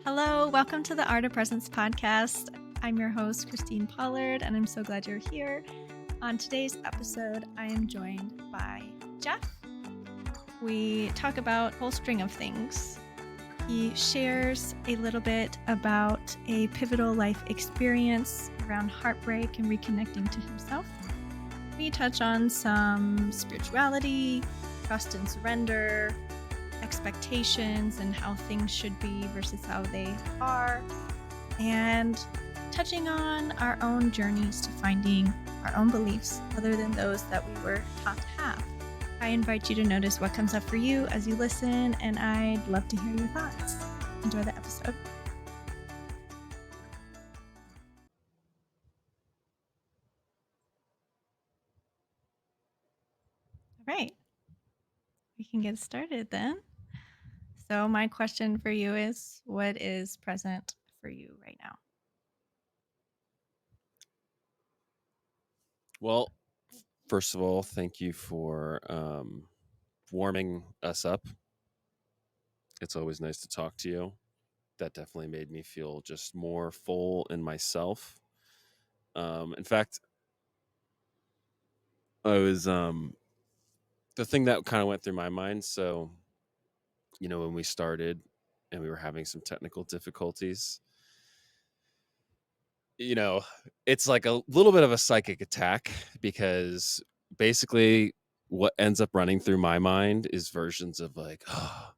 Hello, welcome to the Art of Presence podcast. I'm your host, Christine Pollard, and I'm so glad you're here. On today's episode, I am joined by Jeff. We talk about a whole string of things. He shares a little bit about a pivotal life experience around heartbreak and reconnecting to himself. We touch on some spirituality, trust and surrender, expectations and how things should be versus how they are, and touching on our own journeys to finding our own beliefs other than those that we were taught to have. I invite you to notice what comes up for you as you listen, and I'd love to hear your thoughts. Enjoy the episode. All right, we can get started then. So my question for you is, what is present for you right now? Well, first of all, thank you for warming us up. It's always nice to talk to you. That definitely made me feel just more full in myself. In fact, I was the thing that kind of went through my mind. So, when we started and we were having some technical difficulties, you know, it's like a little bit of a psychic attack because basically what ends up running through my mind is versions of like, oh,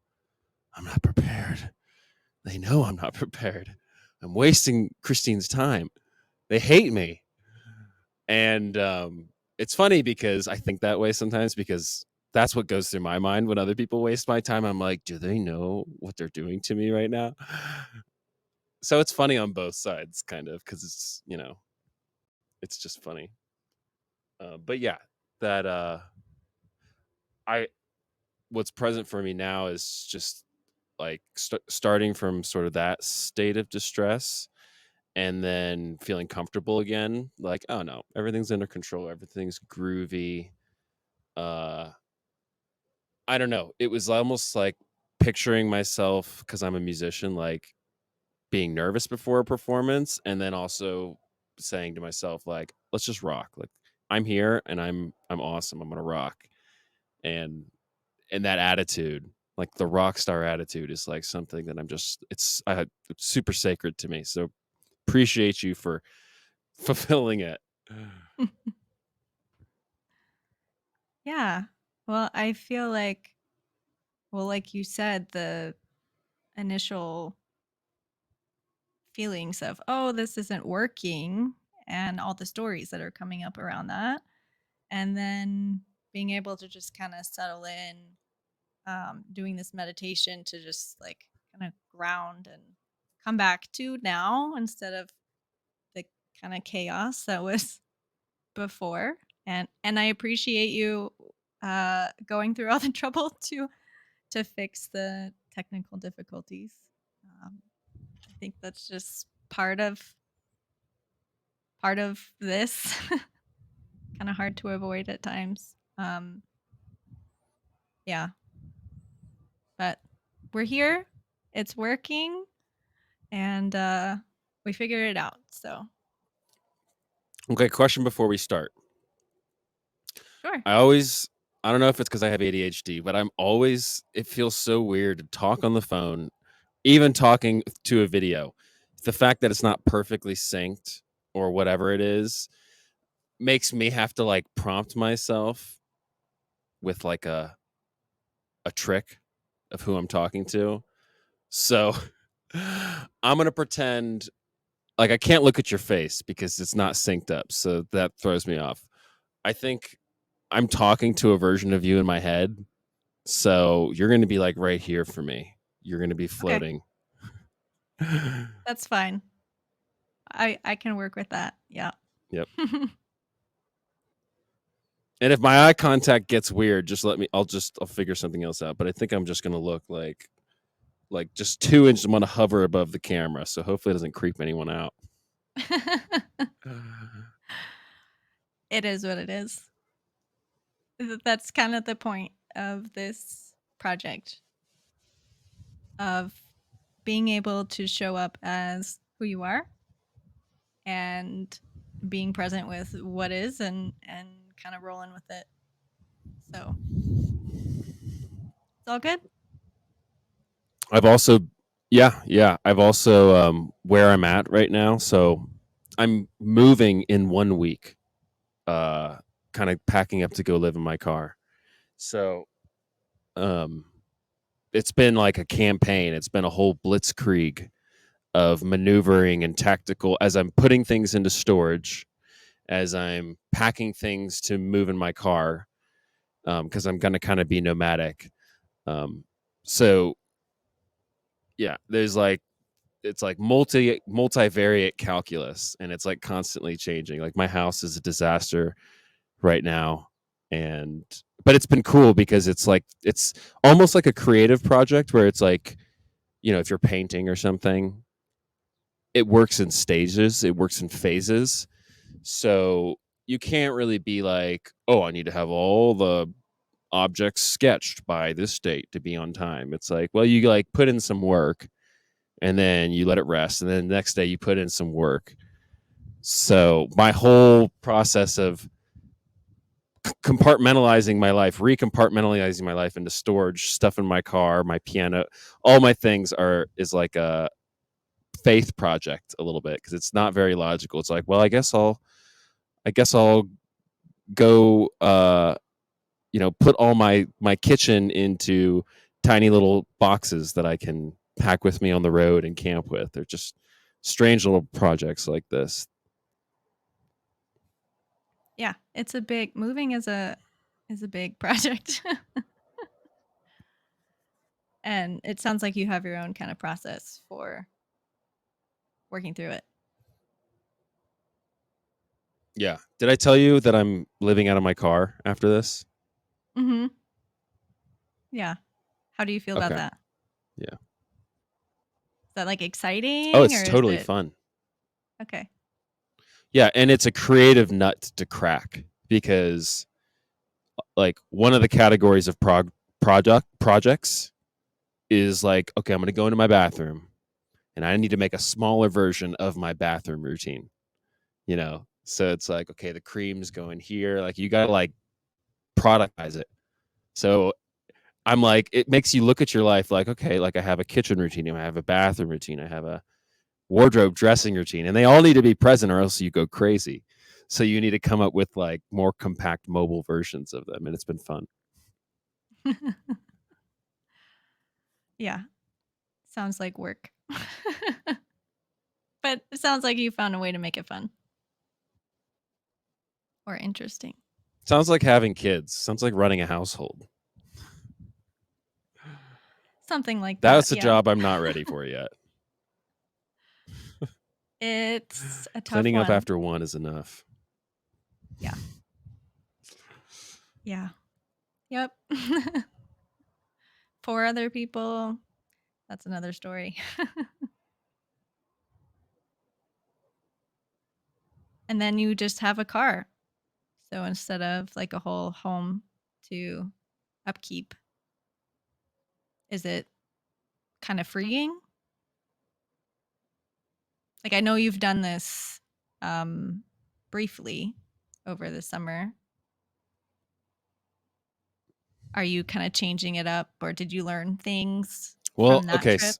I'm not prepared. They know I'm not prepared. I'm wasting Christine's time. They hate me. And it's funny because I think that way sometimes because that's what goes through my mind when other people waste my time. I'm like, do they know what they're doing to me right now? So it's funny on both sides, kind of, because it's just funny. But yeah, that I what's present for me now is just like starting from sort of that state of distress and then feeling comfortable again, like, oh no, everything's under control, everything's groovy. uh I don't know, it was almost like picturing myself, because I'm a musician, like being nervous before a performance and then also saying to myself, like, let's just rock, like I'm here and I'm awesome, I'm gonna rock. And and that attitude, like the rock star attitude, is like something that it's super sacred to me. So appreciate you for fulfilling it. Yeah. Well, I feel like you said, the initial feelings of, oh, this isn't working, and all the stories that are coming up around that. And then being able to just kind of settle in, doing this meditation to just like kind of ground and come back to now instead of the kind of chaos that was before. And I appreciate you going through all the trouble to fix the technical difficulties. Um, I think that's just part of this. Kind of hard to avoid at times. Yeah, but we're here. It's working, and we figured it out. So Okay, question before we start. sure. I don't know if it's because I have ADHD, but it feels so weird to talk on the phone, even talking to a video. The fact that it's not perfectly synced or whatever it is makes me have to like prompt myself with like a trick of who I'm talking to. So I'm going to pretend like I can't look at your face because it's not synced up. So that throws me off. I think I'm talking to a version of you in my head. So you're going to be like right here for me. You're going to be Okay, floating. that's fine. I can work with that. Yeah. Yep. And if my eye contact gets weird, just let me. I'll figure something else out. But I think I'm just going to look like just 2 inches. I'm going to hover above the camera, so hopefully it doesn't creep anyone out. It is what it is. That's kind of the point of this project, of being able to show up as who you are and being present with what is and kind of rolling with it. So it's all good. I've also, yeah. I've also where I'm at right now. So I'm moving in 1 week. Uh, Kind of packing up to go live in my car. So, um, it's been like a campaign. It's been a whole blitzkrieg of maneuvering and tactical as I'm putting things into storage, as I'm packing things to move in my car, because I'm going to kind of be nomadic. Um, so yeah, there's like it's like multivariate calculus, and it's like constantly changing. Like my house is a disaster right now, and but it's been cool because it's almost like a creative project where it's like, if you're painting or something, it works in stages, it works in phases. So you can't really be like, oh, I need to have all the objects sketched by this date to be on time. It's like, well, you like put in some work and then you let it rest, and then the next day you put in some work. So my whole process of compartmentalizing my life, recompartmentalizing my life into storage, stuff in my car, my piano, all my things is like a faith project a little bit, because it's not very logical. It's like, well, I guess I'll go put all my kitchen into tiny little boxes that I can pack with me on the road and camp with. They're just strange little projects like this. Yeah, it's a big moving is a big project. And it sounds like you have your own kind of process for working through it. Yeah. Did I tell you that I'm living out of my car after this? Mhm. Yeah. How do you feel about Okay. that? Yeah. Is that like Oh, exciting or it's is totally it fun. okay? Yeah, and it's a creative nut to crack, because like one of the categories of projects is like, okay, I'm going to go into my bathroom and I need to make a smaller version of my bathroom routine. So it's like, okay, the cream's going here. Like you got to like productize it. So I'm like, it makes you look at your life like, okay, like I have a kitchen routine, I have a bathroom routine, I have a wardrobe dressing routine, and they all need to be present or else you go crazy. So you need to come up with like more compact mobile versions of them, and it's been fun. Yeah. Sounds like work. But it sounds like you found a way to make it fun or interesting. Sounds like having kids. Sounds like running a household. Something like that. That's a Yeah. job I'm not ready for yet. It's a tough Cleaning up one. after one is enough. Yeah. Yeah. Yep. For other people, that's another story. And then you just have a car. So instead of like a whole home to upkeep, is it kind of freeing? Like I know you've done this briefly over the summer. Are you kind of changing it up or did you learn things Well, from that okay. trip?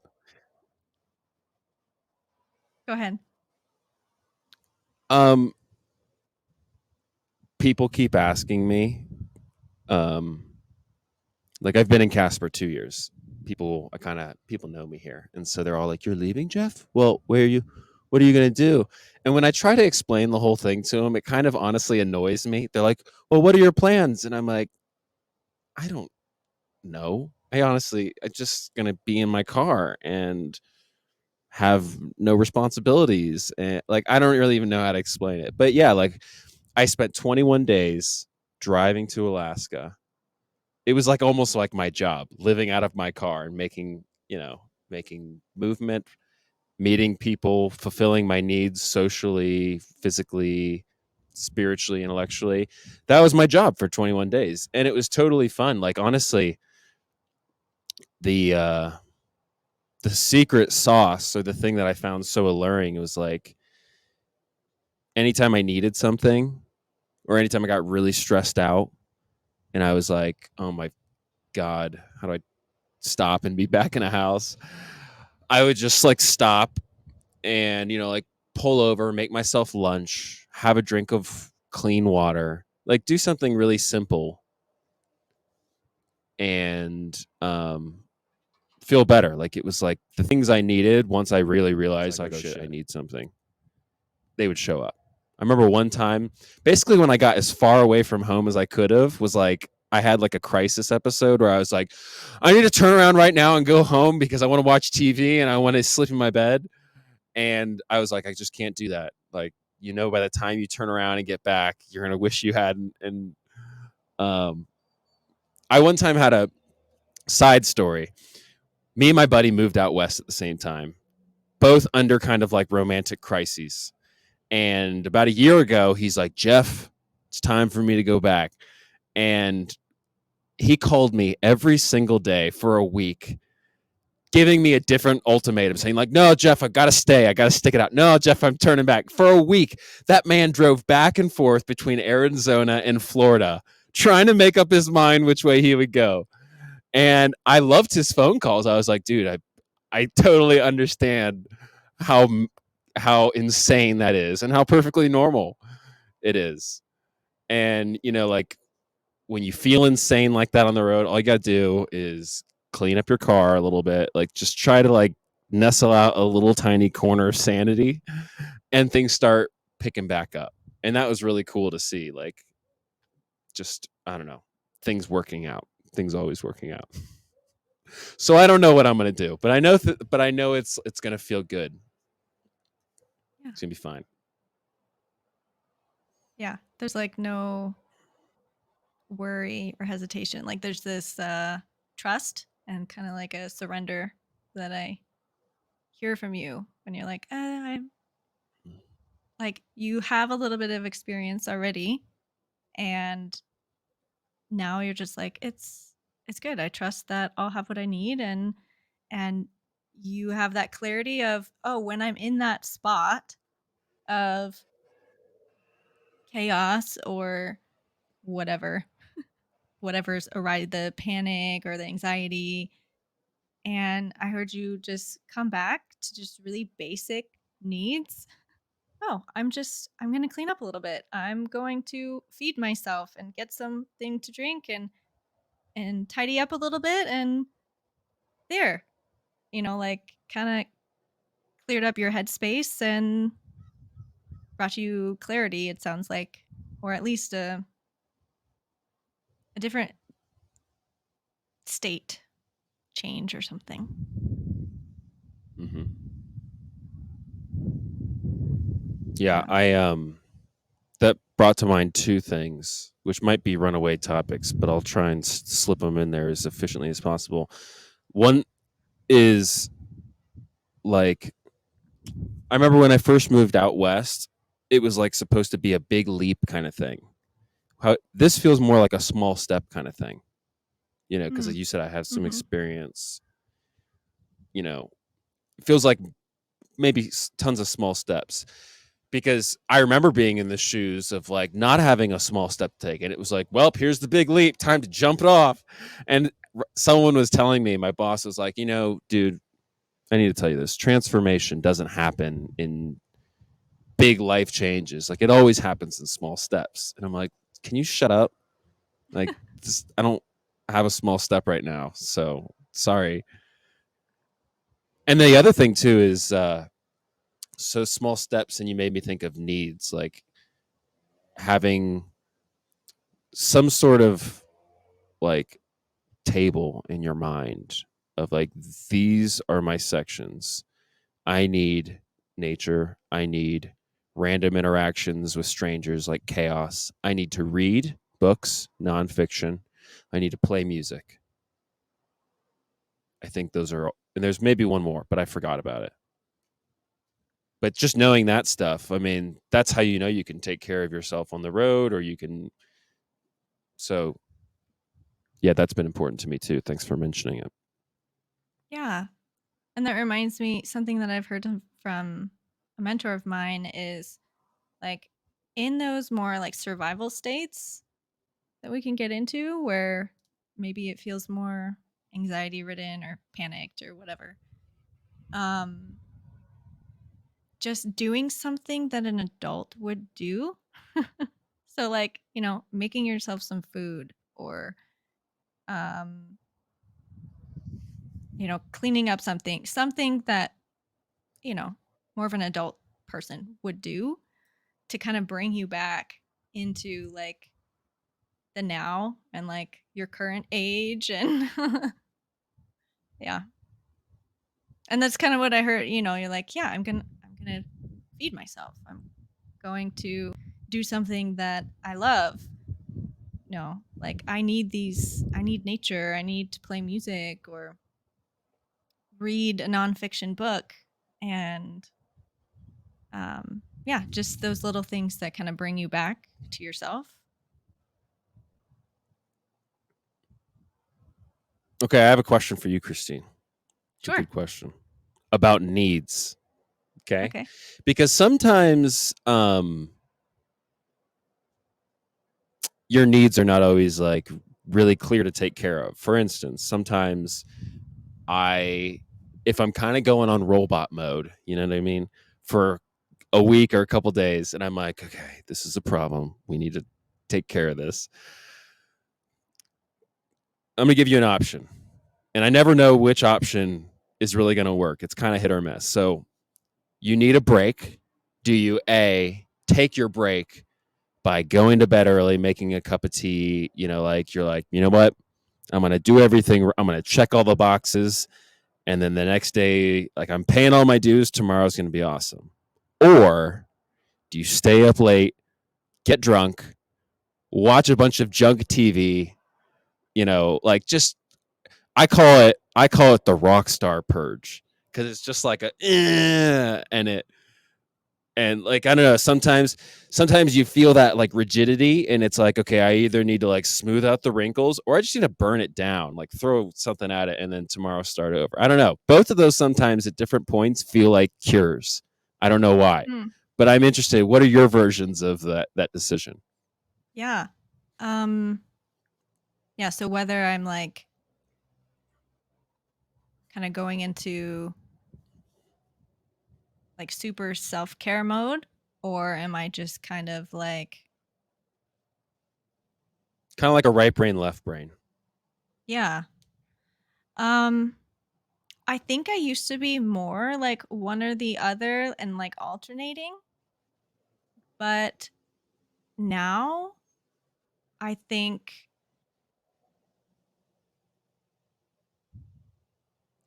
Go ahead. Um, People keep asking me. Um, like I've been in Casper 2 years. People know me here, and so they're all like, "You're leaving, Jeff? Well, where are you? What are you gonna do?" And when I try to explain the whole thing to them, it kind of honestly annoys me. They're like, "Well, what are your plans?" And I'm like, "I don't know. I'm just gonna be in my car and have no responsibilities, and like I don't really even know how to explain it." But yeah, like I spent 21 days driving to Alaska. It was like almost like my job, living out of my car and making movement, meeting people, fulfilling my needs socially, physically, spiritually, intellectually. That was my job for 21 days, and it was totally fun. Like honestly, the the secret sauce, or the thing that I found so alluring, was like anytime I needed something, or anytime I got really stressed out and I was like, oh my God, how do I stop and be back in a house? I would just like stop and, like pull over, make myself lunch, have a drink of clean water, like do something really simple, and feel better. Like it was like the things I needed. Once I really realized, like, oh shit, I need something, they would show up. I remember one time, basically when I got as far away from home as I could have, was like I had like a crisis episode where I was like, I need to turn around right now and go home because I want to watch TV and I want to sleep in my bed. And I was like, I just can't do that. Like, by the time you turn around and get back, you're gonna wish you had. And um, I one time had a side story. Me and my buddy moved out west at the same time, both under kind of like romantic crises. And about a year ago, he's like, Jeff, it's time for me to go back. And he called me every single day for a week, giving me a different ultimatum, saying like, no, Jeff, I got to stay. I got to stick it out. No, Jeff, I'm turning back. For a week, that man drove back and forth between Arizona and Florida, trying to make up his mind which way he would go. And I loved his phone calls. I was like, dude, I totally understand how insane that is and how perfectly normal it is. And, like when you feel insane like that on the road, all you got to do is clean up your car a little bit. Like just try to like nestle out a little tiny corner of sanity, and things start picking back up. And that was really cool to see. Like, just, I don't know, things working out, things always working out. So I don't know what I'm going to do, but I know it's going to feel good. Yeah. It's going to be fine. Yeah. There's like no worry or hesitation. Like there's this trust and kind of like a surrender that I hear from you when you're like, I'm like, you have a little bit of experience already, and now you're just like, it's good. I trust that I'll have what I need, and you have that clarity of, oh, when I'm in that spot of chaos or whatever's arise, the panic or the anxiety. And I heard you just come back to just really basic needs. Oh, I'm going to clean up a little bit. I'm going to feed myself and get something to drink and tidy up a little bit, and there, like kind of cleared up your headspace and brought you clarity, it sounds like, or at least a different state change or something. Mm-hmm. Yeah, that brought to mind two things, which might be runaway topics, but I'll try and slip them in there as efficiently as possible. One is like, I remember when I first moved out west, it was like supposed to be a big leap kind of thing. How this feels more like a small step kind of thing, because you said I have some experience. It feels like maybe tons of small steps, because I remember being in the shoes of like not having a small step to take. And it was like, well, here's the big leap, time to jump it off. And someone was telling me, my boss was like, dude, I need to tell you this. Transformation doesn't happen in big life changes. Like it always happens in small steps. And I'm like, can you shut up? Like, I don't have a small step right now. So sorry. And the other thing too is, so small steps, and you made me think of needs, like having some sort of like table in your mind of like, these are my sections. I need nature. I need random interactions with strangers, like chaos. I need to read books, nonfiction. I need to play music. I think those are, and there's maybe one more, but I forgot about it. But just knowing that stuff, I mean, that's how you can take care of yourself on the road, or you can. So, yeah, that's been important to me too. Thanks for mentioning it. Yeah. And that reminds me, something that I've heard from a mentor of mine is like in those more like survival states that we can get into where maybe it feels more anxiety ridden or panicked or whatever. Um, just doing something that an adult would do. So like, making yourself some food or um, cleaning up something that, you know, more of an adult person would do to kind of bring you back into like the now and like your current age and yeah. And that's kind of what I heard, you're like, yeah, I'm going to feed myself. I'm going to do something that I love. Like I need nature, I need to play music or read a nonfiction book and yeah, just those little things that kind of bring you back to yourself. Okay, I have a question for you, Christine. It's a Sure. good question about needs. Okay, Okay. because sometimes your needs are not always like really clear to take care of. For instance, sometimes if I'm kind of going on robot mode, you know what I mean, for a week or a couple days, and I'm like, okay, this is a problem. We need to take care of this. I'm gonna give you an option, and I never know which option is really gonna work. It's kind of hit or miss. So you need a break. Do you take your break by going to bed early, making a cup of tea? Like you're like, you know what? I'm gonna do everything. I'm gonna check all the boxes, and then the next day, like I'm paying all my dues. Tomorrow's gonna be awesome. Or do you stay up late, get drunk, watch a bunch of junk TV? Like just I call it the rock star purge because it's just like and like I don't know. Sometimes you feel that like rigidity, and it's like okay, I either need to like smooth out the wrinkles, or I just need to burn it down, like throw something at it, and then tomorrow start over. I don't know. Both of those sometimes at different points feel like cures. I don't know why, Hmm. but I'm interested. What are your versions of that decision? Yeah. Um yeah, so whether I'm like kind of going into like super self-care mode or am I just kind of like Kind of like a right brain, left brain. yeah. Um I think I used to be more like one or the other and like alternating, but now I think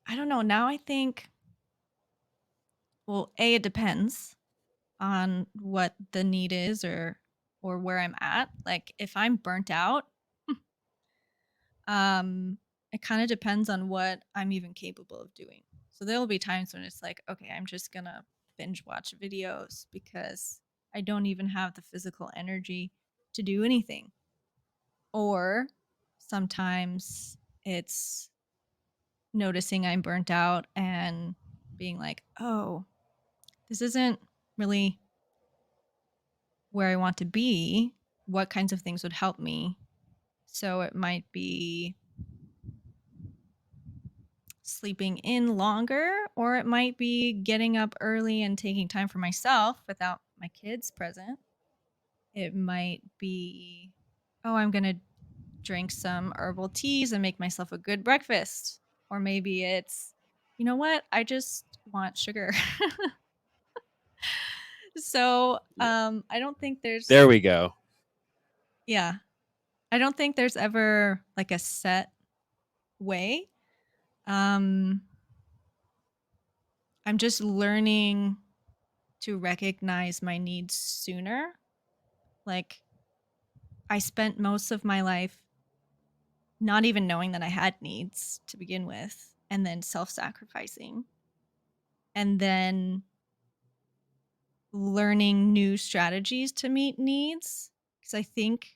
I don't know, now I think well, A, it depends on what the need is or where I'm at. Like if I'm burnt out, it kind of depends on what I'm even capable of doing. So there will be times when it's like, okay, I'm just going to binge watch videos because I don't even have the physical energy to do anything. Or sometimes it's noticing I'm burnt out and being like, oh, this isn't really where I want to be. What kinds of things would help me? So it might be sleeping in longer, or it might be getting up early and taking time for myself without my kids present. It might be, oh, I'm going to drink some herbal teas and make myself a good breakfast. Or maybe it's, you know what? I just want sugar. So I don't think there's, There we go. yeah, I don't think there's ever like a set way. Um, I'm just learning to recognize my needs sooner. Like, I spent most of my life not even knowing that I had needs to begin with, and then self sacrificing, and then learning new strategies to meet needs. Because I think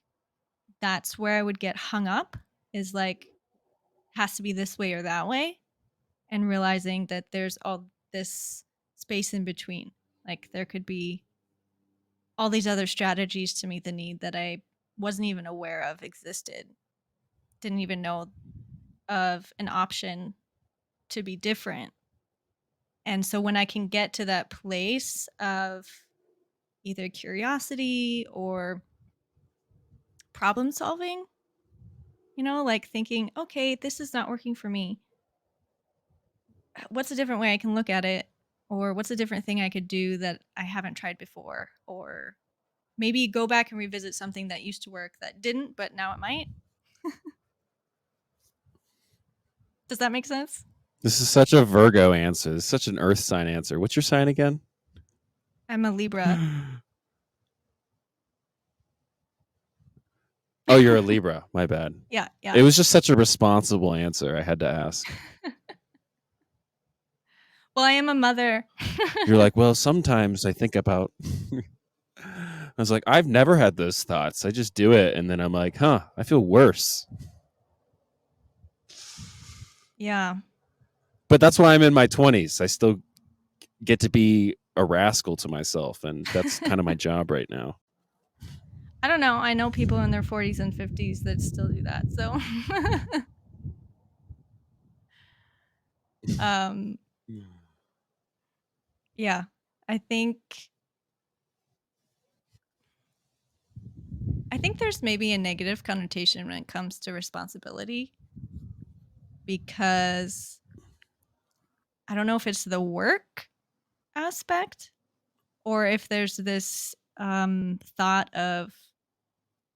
that's where I would get hung up is like, has to be this way or that way. and realizing that there's all this space in between. Like there could be all these other strategies to meet the need that I wasn't even aware of existed. Didn't even know of an option to be different. And so when I can get to that place of either curiosity or problem solving, like thinking, okay, this is not working for me. What's a different way I can look at it? Or what's a different thing I could do that I haven't tried before? Or maybe go back and revisit something that used to work that didn't, but now it might. Does that make sense? This is such a Virgo answer. This is such an earth sign answer. What's your sign again? I'm a Libra. Oh, you're a Libra. My bad. Yeah. It was just such a responsible answer. I had to ask. Well, I am a mother. You're like, well, sometimes I think about. I was like, I've never had those thoughts. I just do it. And then I'm like, huh, I feel worse. Yeah. But that's why I'm in my 20s. I still get to be a rascal to myself. And that's kind of my job right now. I don't know. I know people in their 40s and 50s that still do that. So, yeah, I think there's maybe a negative connotation when it comes to responsibility, because I don't know if it's the work aspect or if there's this thought of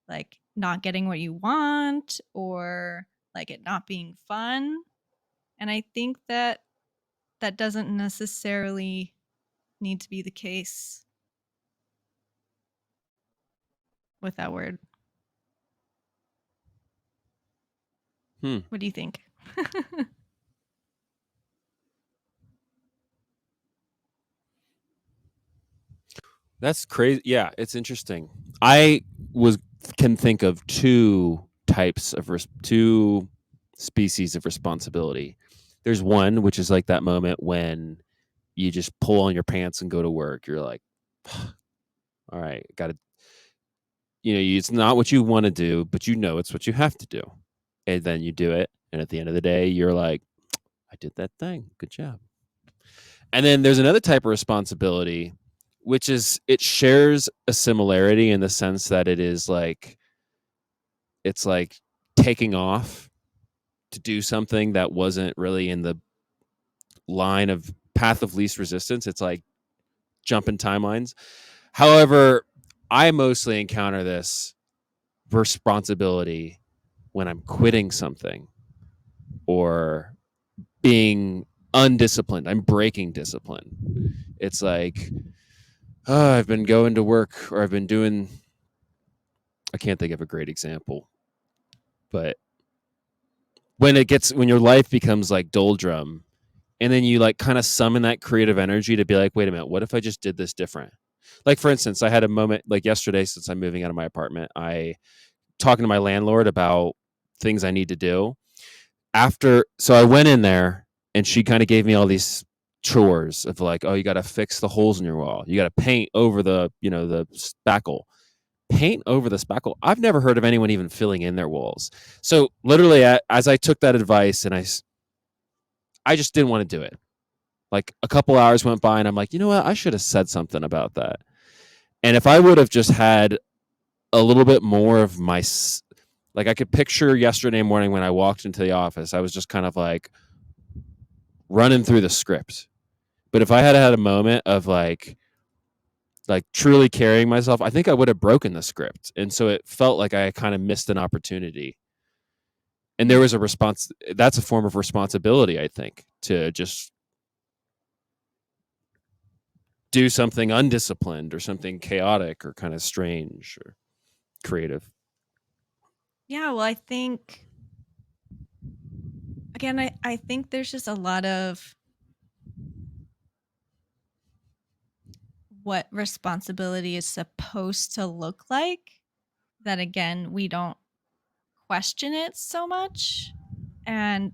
like not getting what you want or like it not being fun. And I think that doesn't necessarily need to be the case with that word. What do you think? That's crazy. Yeah, it's interesting. I can think of two species of responsibility. There's one which is like that moment when you just pull on your pants and go to work. You're like, all right, got to, it's not what you want to do, but it's what you have to do. And then you do it. And at the end of the day, you're like, I did that thing. Good job. And then there's another type of responsibility, which is it shares a similarity in the sense that it's like taking off to do something that wasn't really in the line of path of least resistance. It's like jumping timelines. However, I mostly encounter this responsibility when I'm quitting something or being undisciplined. I'm breaking discipline. It's like, oh, I've been going to work or I've been doing, I can't think of a great example, but when your life becomes like doldrum and then you like kind of summon that creative energy to be like, wait a minute, what if I just did this different? Like, for instance, I had a moment like yesterday, since I'm moving out of my apartment, I talking to my landlord about things I need to do so I went in there and she kind of gave me all these chores of like, oh, you got to fix the holes in your wall. You got to paint over the spackle. Paint over the spackle. I've never heard of anyone even filling in their walls. So literally, as I took that advice and I just didn't want to do it. Like a couple hours went by and I'm like, you know what? I should have said something about that. And if I would have just had a little bit more of like I could picture yesterday morning when I walked into the office, I was just kind of like running through the script. But if I had a moment of like truly carrying myself, I think I would have broken the script. And so it felt like I kind of missed an opportunity. And there was a response. That's a form of responsibility, I think, to just do something undisciplined or something chaotic or kind of strange or creative. Yeah, well, I think again, I think there's just a lot of what responsibility is supposed to look like that again, we don't question it so much. And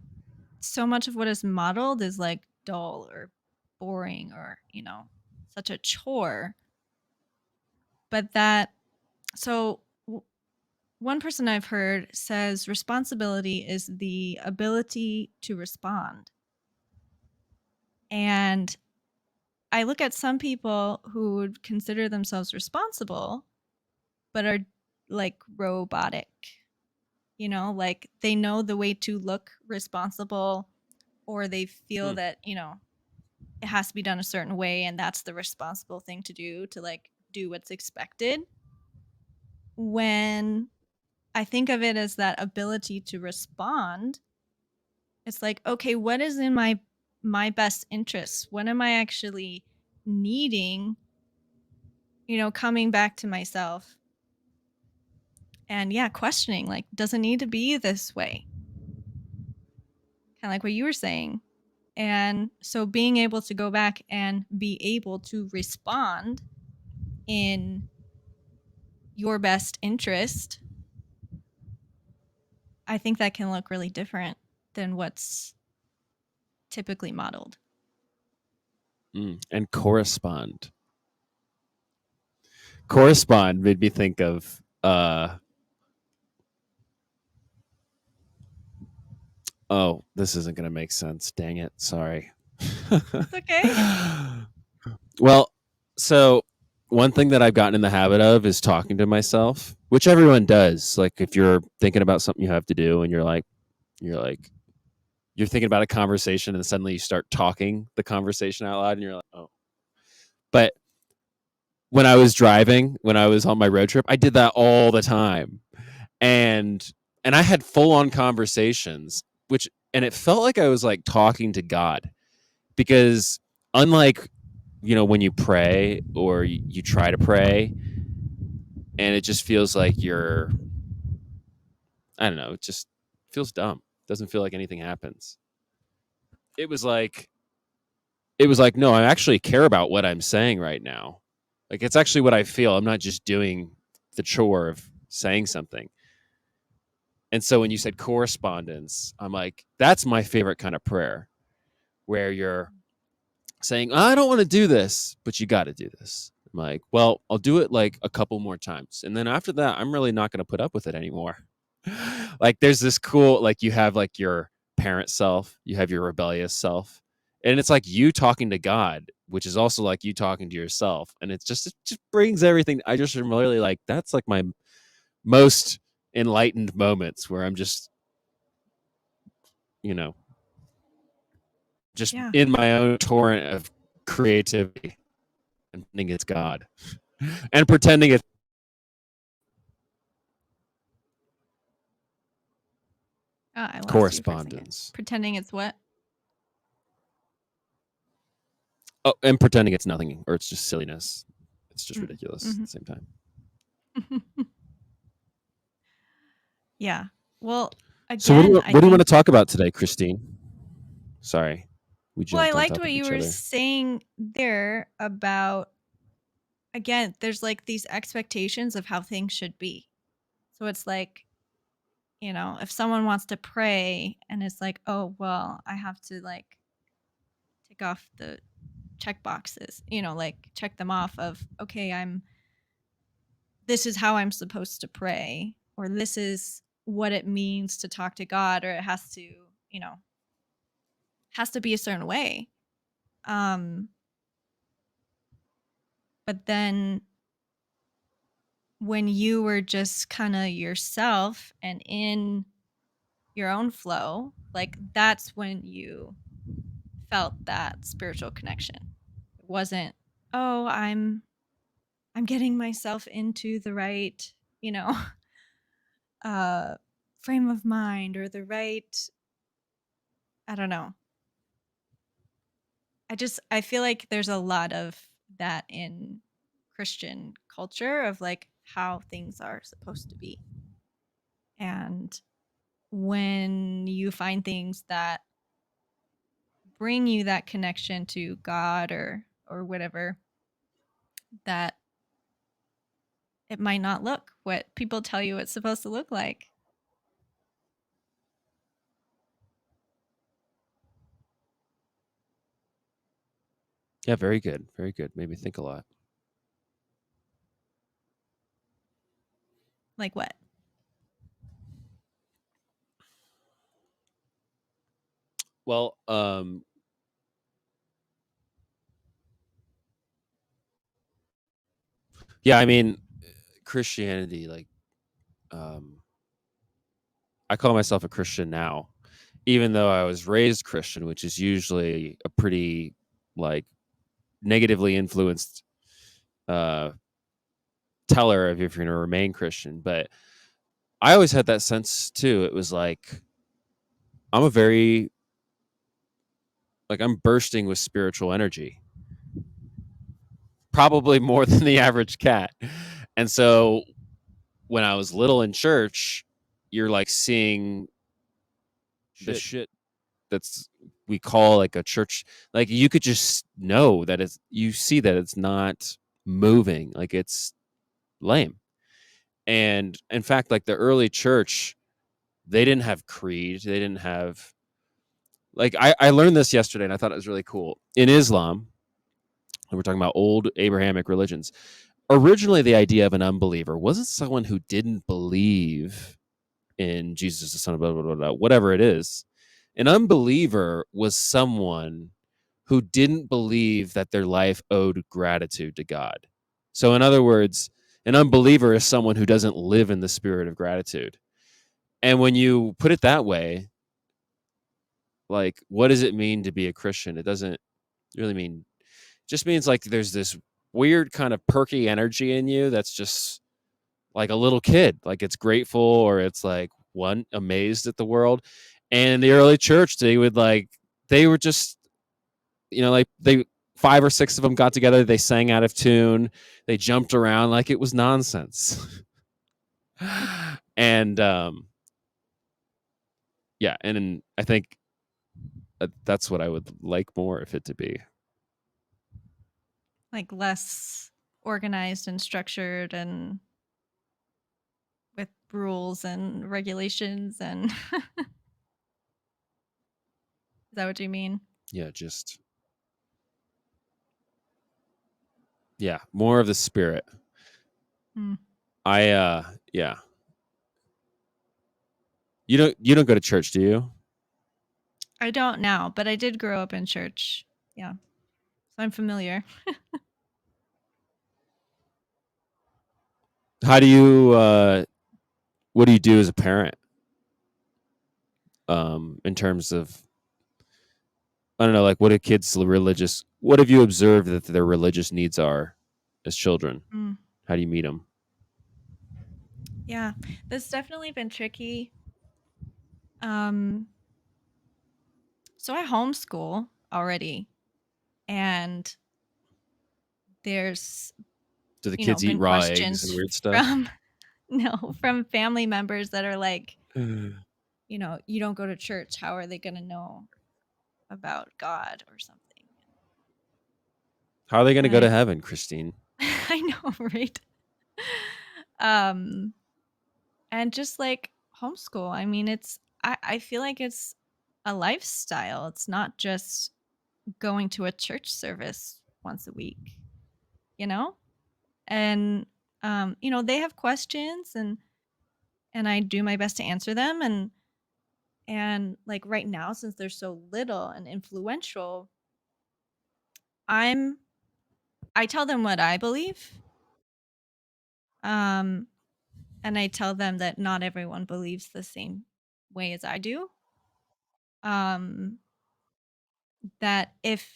so much of what is modeled is like dull or boring or, such a chore. But one person I've heard says responsibility is the ability to respond. And I look at some people who would consider themselves responsible, but are like robotic, like they know the way to look responsible, or they feel that, it has to be done a certain way and that's the responsible thing to do, to like do what's expected. When I think of it as that ability to respond, it's like, okay, what is in my best interest? What am I actually needing? Coming back to myself and questioning, like, does it need to be this way? Kind of like what you were saying. And so being able to go back and be able to respond in your best interest, I think that can look really different than what's typically modeled. And correspond. Correspond made me think of oh, this isn't going to make sense. Dang it. Sorry. It's okay. Well, so one thing that I've gotten in the habit of is talking to myself, which everyone does. Like if you're thinking about something you have to do and you're thinking about a conversation and suddenly you start talking the conversation out loud and you're like, oh. But when I was driving, when I was on my road trip, I did that all the time. And I had full on conversations, and it felt like I was like talking to God, because unlike when you pray or you try to pray and it just feels like I don't know, it just feels dumb. It doesn't feel like anything happens. It was like no, I actually care about what I'm saying right now. Like it's actually what I feel. I'm not just doing the chore of saying something. And so when you said correspondence, I'm like, that's my favorite kind of prayer, where you're saying, I don't want to do this, but you got to do this. I'm like, well, I'll do it like a couple more times. And then after that, I'm really not going to put up with it anymore. Like there's this cool, like you have like your parent self, you have your rebellious self. And it's like you talking to God, which is also like you talking to yourself. And it just brings everything. I just am really like, that's like my most enlightened moments where I'm just, you know, just in my own torrent of creativity and thinking it's God and pretending it's I lost correspondence. Pretending it's what? Oh, and pretending it's nothing or it's just silliness. It's just ridiculous at the same time. Yeah. Well, again, so what do you want to talk about today, Christine? Sorry. Well, I liked what you were saying there about, again, there's like these expectations of how things should be. So it's like, if someone wants to pray and it's like, oh, well, I have to like tick off the check boxes, like check them off of, okay, this is how I'm supposed to pray, or this is what it means to talk to God, or it has to, has to be a certain way. But then when you were just kind of yourself and in your own flow, like that's when you felt that spiritual connection. It wasn't, oh, I'm getting myself into the right, frame of mind, or the right, I don't know. I feel like there's a lot of that in Christian culture of like how things are supposed to be. And when you find things that bring you that connection to God or whatever, that it might not look what people tell you it's supposed to look like. Yeah, very good. Very good. Made me think a lot. Like what? Well, yeah, I mean, Christianity, like, um, I call myself a Christian now, even though I was raised Christian, which is usually a pretty like negatively influenced uh, teller of if you're going to remain Christian. But I always had that sense too. It was like I'm a very like I'm bursting with spiritual energy, probably more than the average cat. And so when I was little in church, you're like seeing the shit that's we call like a church, like you could just know that it's you see that it's not moving, like it's lame. And in fact, like the early church, they didn't have creed, they didn't have like I learned this yesterday and I thought it was really cool. In Islam, and we're talking about old Abrahamic religions, originally the idea of an unbeliever wasn't someone who didn't believe in Jesus, the Son of blah, blah, blah, blah, whatever it is. An unbeliever was someone who didn't believe that their life owed gratitude to God. So, in other words, an unbeliever is someone who doesn't live in the spirit of gratitude. And when you put it that way, like, what does it mean to be a Christian? It doesn't really mean, it just means like there's this weird kind of perky energy in you that's just like a little kid, like it's grateful or it's like one amazed at the world. And in the early church, they would like they were just like they five or six of them got together, they sang out of tune, they jumped around like it was nonsense. And yeah, and I think that's what I would like more if it to be. Like less organized and structured and with rules and regulations and is that what you mean? Yeah, just yeah, more of the spirit. Hmm. Yeah. You don't go to church, do you? I don't now, but I did grow up in church. Yeah. So I'm familiar. How do you what do you do as a parent? In terms of I don't know, like what have you observed that their religious needs are as children? Mm. How do you meet them? Yeah. That's definitely been tricky. Um so I homeschool already and there's Do the kids eat been raw eggs and questions weird stuff? from no, from family members that are like, you don't go to church. How are they going to know about God or something? How are they going to And go to heaven, Christine? I know, right? Um, and just like homeschool, I mean, I feel like it's a lifestyle. It's not just going to a church service once a week, you know? And, they have questions and I do my best to answer them. And like right now, since they're so little and influential, I'm I tell them what I believe. Um, and I tell them that not everyone believes the same way as I do. Um, that if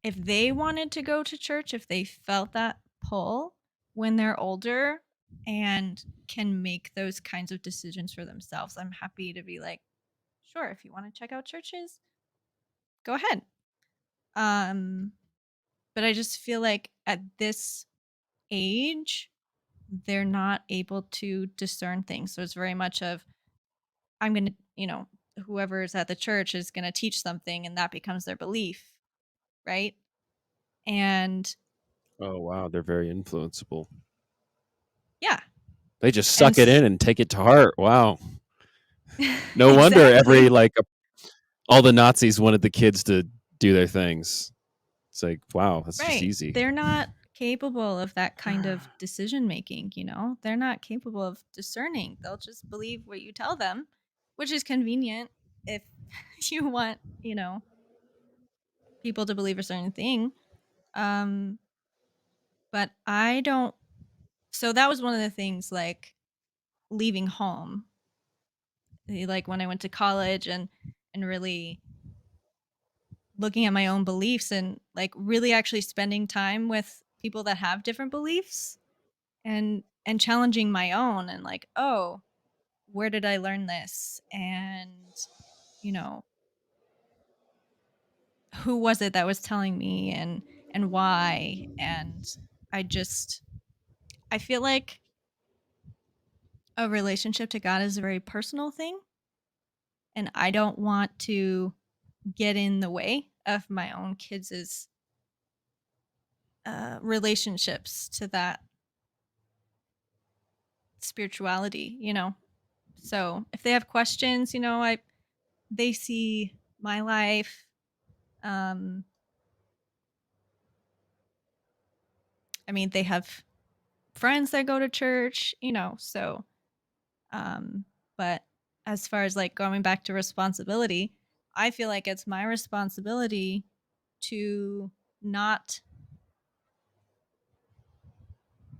they wanted to go to church, if they felt that pull when they're older and can make those kinds of decisions for themselves, I'm happy to be like, sure, if you want to check out churches, go ahead. Um, but I just feel like at this age, they're not able to discern things. So it's very much of I'm going to, whoever's at the church is going to teach something and that becomes their belief, right? And Oh wow, they're very influenceable. yeah. They just And suck it in and take it to heart. Wow. No wonder exactly. all the Nazis wanted the kids to do their things. It's like, wow, that's just Right. easy. They're not capable of that kind of decision making, you know? They're not capable of discerning. They'll just believe what you tell them, which is convenient if you want, you know, people to believe a certain thing. Um but I don't, so that was one of the things, like leaving home, like when I went to college and really looking at my own beliefs and like really actually spending time with people that have different beliefs and challenging my own and like, oh, where did I learn this? And you know, who was it that was telling me and why? And I just, I feel like a relationship to God is a very personal thing, and I don't want to get in the way of my own kids' relationships to that spirituality, you know. So if they have questions, you know, I they see my life. Um, I mean, they have friends that go to church, you know. So, um, but as far as like going back to responsibility, I feel like it's my responsibility to not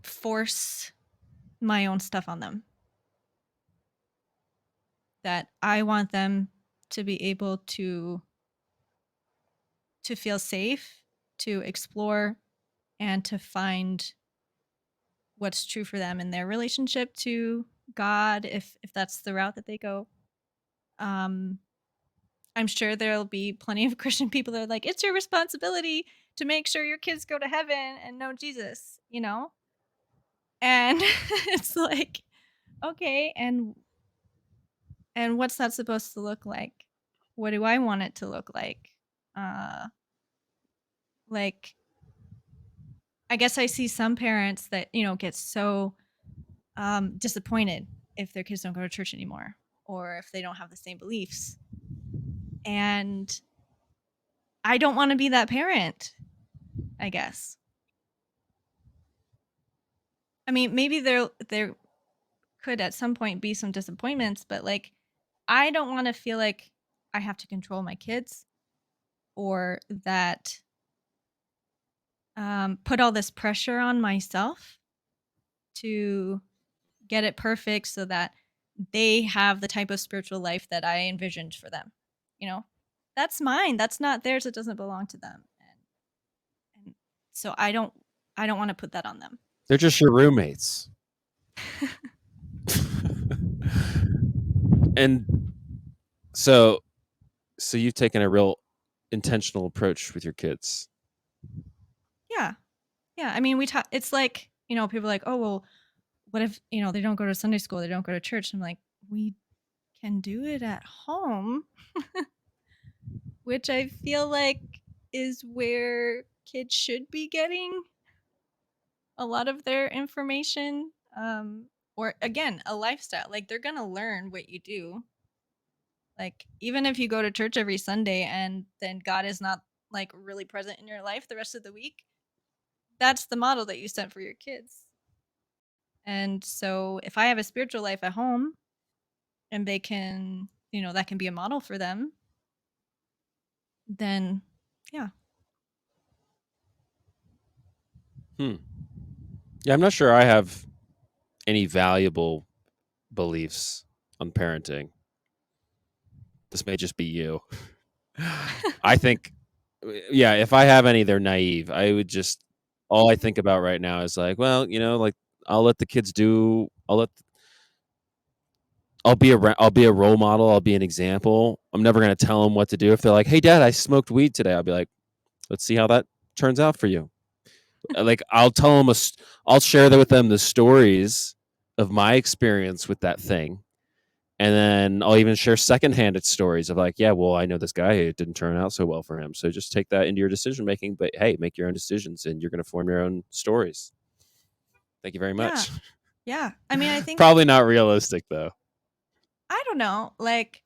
force my own stuff on them. That I want them to be able to feel safe, to explore, and to find what's true for them in their relationship to God, if that's the route that they go. Um, I'm sure there'll be plenty of Christian people that are like, it's your responsibility to make sure your kids go to heaven and know Jesus, you know? And it's like, okay, and what's that supposed to look like? What do I want it to look like? Uh like I guess I see some parents that, you know, get so disappointed if their kids don't go to church anymore or if they don't have the same beliefs. And I don't want to be that parent, I guess. I mean, maybe there could at some point be some disappointments, but like I don't want to feel like I have to control my kids or that put all this pressure on myself to get it perfect so that they have the type of spiritual life that I envisioned for them. You know, that's mine. That's not theirs. It doesn't belong to them. And so I don't want to put that on them. They're just your roommates. And so you've taken a real intentional approach with your kids. Yeah. Yeah. I mean, we talk, it's like, you know, people are like, oh, well, what if, you know, they don't go to Sunday school, they don't go to church? I'm like, we can do it at home, which I feel like is where kids should be getting a lot of their information. Or again, a lifestyle. Like they're going to learn what you do. Like even if you go to church every Sunday and then God is not like really present in your life the rest of the week, that's the model that you set for your kids. And so if I have a spiritual life at home and they can, you know, that can be a model for them, then yeah. Hmm. Yeah, I'm not sure I have any valuable beliefs on parenting. This may just be you. I think, yeah, if I have any, they're naive. I would just, all I think about right now is like, well, you know, like I'll let the kids do, I'll be a role model. I'll be an example. I'm never going to tell them what to do. If they're like, hey, dad, I smoked weed today, I'll be like, let's see how that turns out for you. Like I'll tell them, I'll share with them the stories of my experience with that thing. And then I'll even share secondhand stories of like, yeah, well, I know this guy, it didn't turn out so well for him. So just take that into your decision making. But hey, make your own decisions and you're going to form your own stories. Thank you very Yeah. much. Yeah. I mean, I think, Probably not realistic though. I don't know. Like,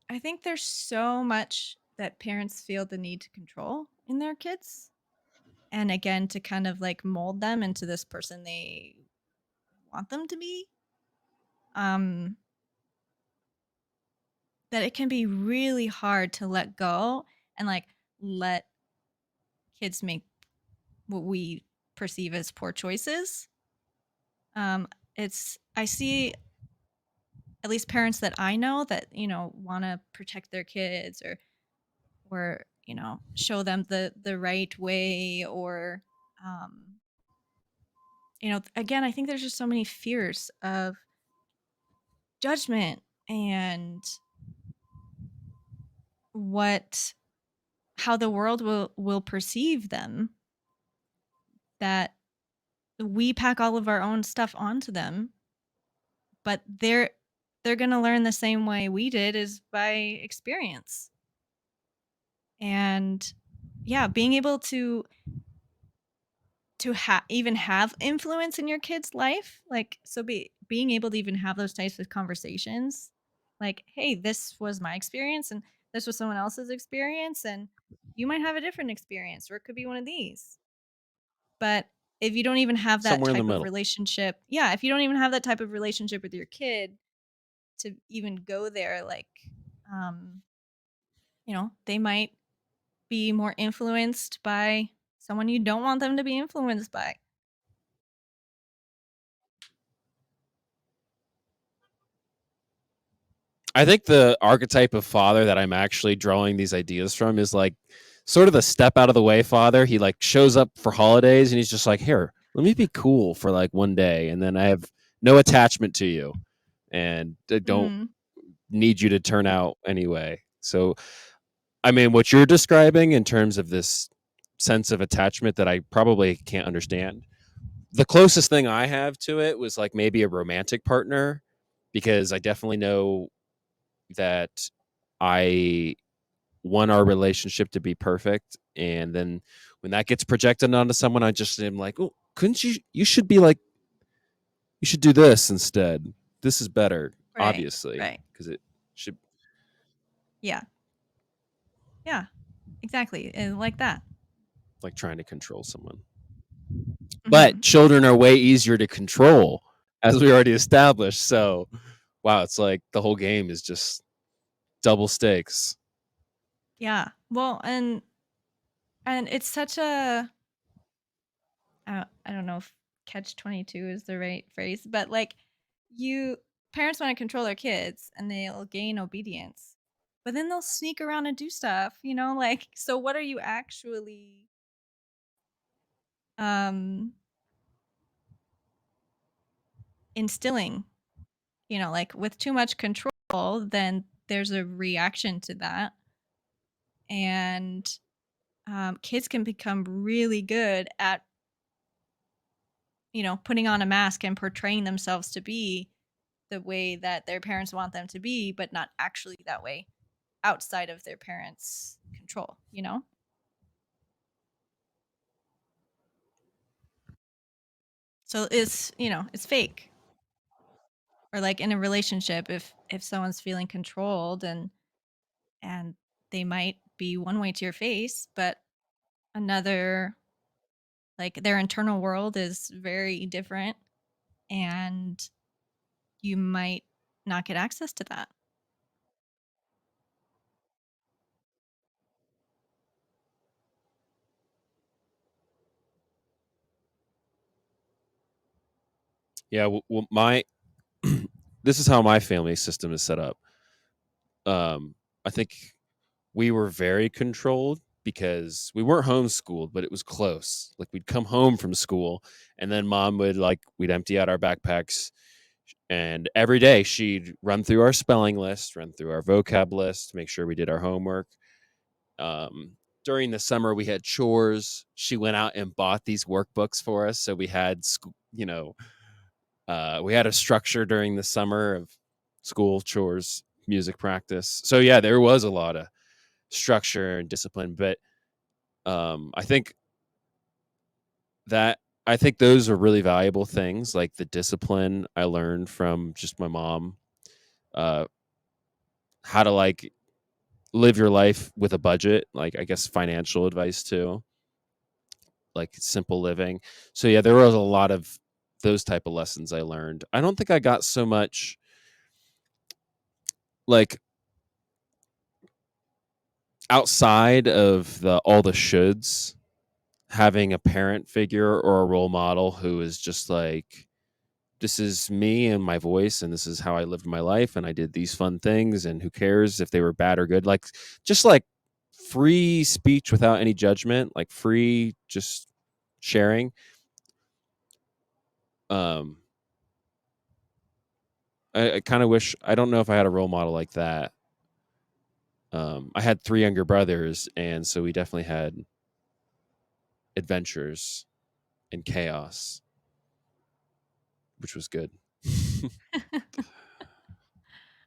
I think there's so much that parents feel the need to control in their kids. and again to kind of like mold them into this person they want them to be, um that it can be really hard to let go and like let kids make what we perceive as poor choices. It's I see at least parents that I know that, want to protect their kids, or show them the right way, or um again, I think there's just so many fears of judgment and what how the world will perceive them, that we pack all of our own stuff onto them, but they're going to learn the same way we did, is by experience. And yeah, being able to even have influence in your kid's life, like, so being able to even have those types of conversations, like, hey, this was my experience and this was someone else's experience, and you might have a different experience, or it could be one of these. But if you don't even have that Somewhere in the type of middle. relationship, yeah, if you don't even have that type of relationship with your kid to even go there, like, um they might be more influenced by someone you don't want them to be influenced by. I think the archetype of father that I'm actually drawing these ideas from is like sort of the step out of the way father. He like shows up for holidays and he's just like, "Here, let me be cool for like one day, and then I have no attachment to you, and I don't Mm, need you to turn out anyway." So, I mean, what you're describing in terms of this sense of attachment that I probably can't understand. The closest thing I have to it was like maybe a romantic partner, because I definitely know that I want our relationship to be perfect. And then when that gets projected onto someone, I just am like, oh, couldn't you? You should be like, you should do this instead. This is better, right, obviously, right. because it should, Yeah, yeah, exactly. And like that. like, trying to control someone. But Hmm. children are way easier to control, as we already established. So, wow, it's like the whole game is just double stakes. Yeah. Well, and it's such a I don't know if catch 22 is the right phrase, but like, you parents want to control their kids and they'll gain obedience. But then they'll sneak around and do stuff, like, so what are you actually um instilling? Like, with too much control, then there's a reaction to that. And kids can become really good at, putting on a mask and portraying themselves to be the way that their parents want them to be, but not actually that way outside of their parents' control. So it's fake. Or like in a relationship, if someone's feeling controlled, and they might be one way to your face, but another, like, their internal world is very different, and you might not get access to that. Yeah, well, my this is how my family system is set up. I think we were very controlled because we weren't homeschooled, but it was close. Like, we'd come home from school, and then mom would like we'd empty out our backpacks, and every day she'd run through our spelling list, run through our vocab list, make sure we did our homework. Um, During the summer, we had chores. She went out and bought these workbooks for us, so we had we had a structure during the summer of school, chores, music practice. So yeah, there was a lot of structure and discipline. But I think that I think those are really valuable things. Like the discipline I learned from just my mom, uh, how to like live your life with a budget. Like, I guess financial advice too. like simple living. So yeah, there was a lot of those type of lessons I learned. I don't think I got so much like outside of the all the shoulds, having a parent figure or a role model who is just like, this is me and my voice, and this is how I lived my life, and I did these fun things, and who cares if they were bad or good, like just like free speech without any judgment, like free just sharing. um I kind of wish, I don't know if I had a role model like that. I had three younger brothers, and so we definitely had adventures and chaos, which was good.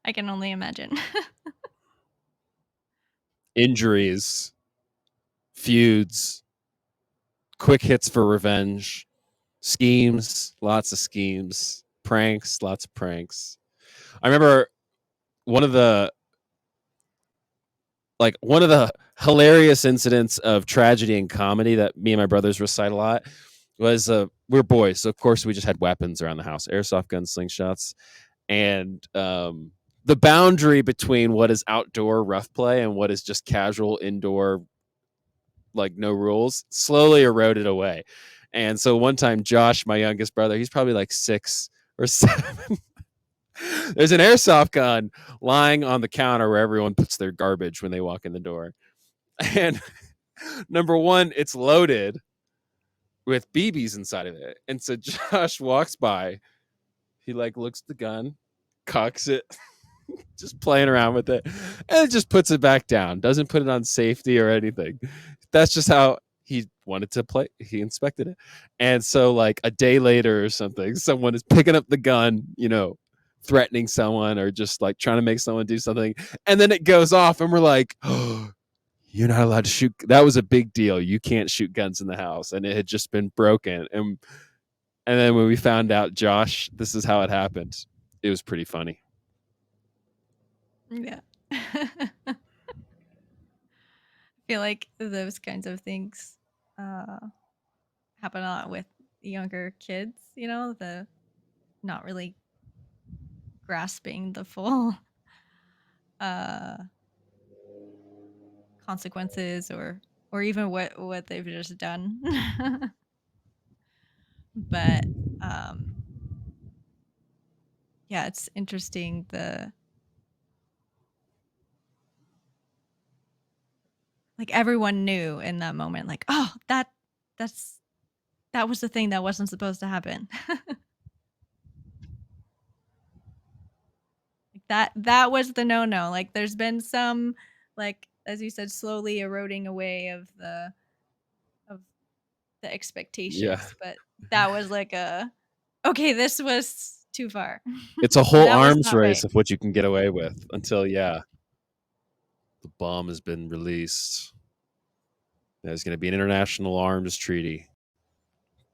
I can only imagine. Injuries, feuds, quick hits for revenge, schemes, lots of schemes, pranks, lots of pranks. I remember one of the one of the hilarious incidents of tragedy and comedy that me and my brothers recite a lot was we're boys, so of course we just had weapons around the house, airsoft guns, slingshots, and the boundary between what is outdoor rough play and what is just casual indoor, like no rules, slowly eroded away. And so one time, Josh, my youngest brother, he's probably like 6 or 7. There's an airsoft gun lying on the counter where everyone puts their garbage when they walk in the door. And number one, it's loaded with BBs inside of it. And so Josh walks by, he like looks at the gun, cocks it, just playing around with it, and just puts it back down. Doesn't put it on safety or anything. That's just how he wanted to play. He inspected it. And so like a day later or something, someone is picking up the gun, threatening someone or just like trying to make someone do something. And then it goes off and we're like, oh, you're not allowed to shoot. That was a big deal. You can't shoot guns in the house. And it had just been broken. And then when we found out, Josh, this is how it happened, it was pretty funny. Yeah. I feel like those kinds of things happen a lot with younger kids, the not really grasping the full uh consequences or even what they've just done. But um yeah, it's interesting, the like everyone knew in that moment, like, oh, that's that was the thing that wasn't supposed to happen. Like that was the no. Like there's been some, like as you said, slowly eroding away of the Yeah. expectations, but that was like a, okay, this was too far. It's a Or whole that was arms not race right. of what you can get away with until, yeah, the bomb has been released. There's going to be an international arms treaty,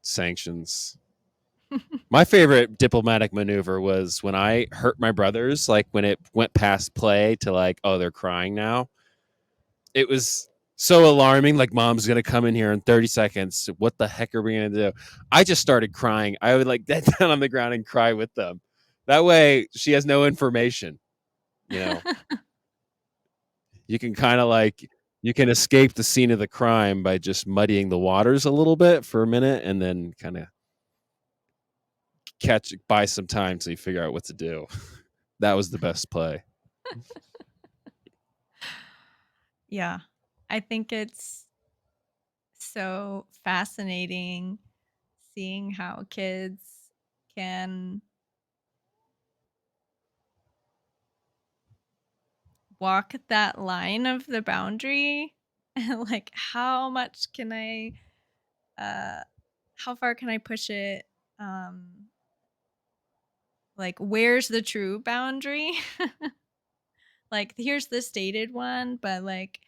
sanctions. My favorite diplomatic maneuver was when I hurt my brothers, like when it went past play to like, oh, they're crying now. It was so alarming. Like, mom's going to come in here in 30 seconds. What the heck are we going to do? I just started crying. I would like get down on the ground and cry with them. That way she has no information, you know. You can kind of like, you can escape the scene of the crime by just muddying the waters a little bit for a minute and then kind of buy some time till you figure out what to do. That was the best play. Yeah. I think it's so fascinating seeing how kids can walk that line of the boundary. And like uh how far can I push it? Um like where's the true boundary? Like here's the stated one, but like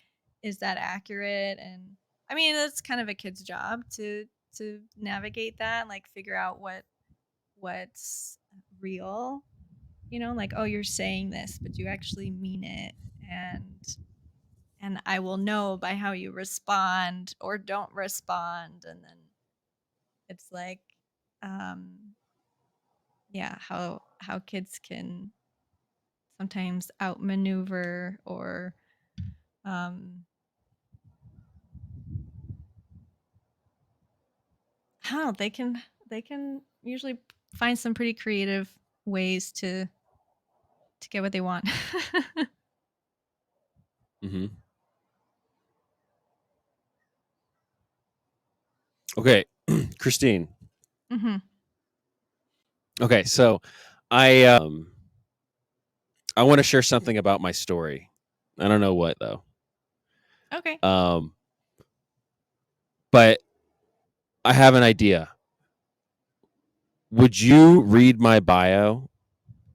is that accurate? And I mean that's kind of a kid's job to navigate that, like figure out what's real, like, oh, you're saying this but you actually mean it. And and I will know by how you respond or don't respond. And then it's like, um, yeah, how kids can sometimes outmaneuver or um, I don't know, they can usually find some pretty creative ways to get what they want. Hmm. Okay, Christine. Hmm. Okay, so I I want to share something about my story. I don't know what though. Okay. Um, but I have an idea. Would you read my bio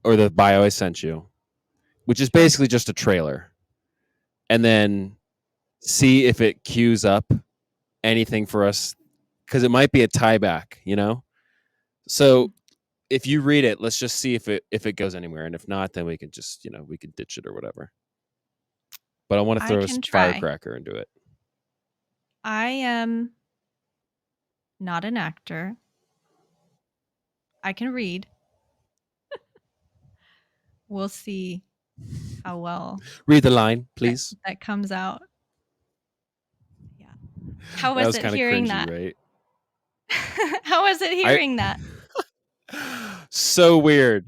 or the bio I sent you, which is Sure. basically just a trailer, and then see if it cues up anything for us? Because it might be a tieback, you know? So Mm. if you read it, let's just see if it goes anywhere. And if not, then we can just, we can ditch it or whatever. But I want to I throw a can try. firecracker into it. I am not an actor. I can read. We'll see how well Read the line, that, please. that comes out. Yeah. How That was was it kind of hearing cringy, that? right? How was it I hearing that? so weird.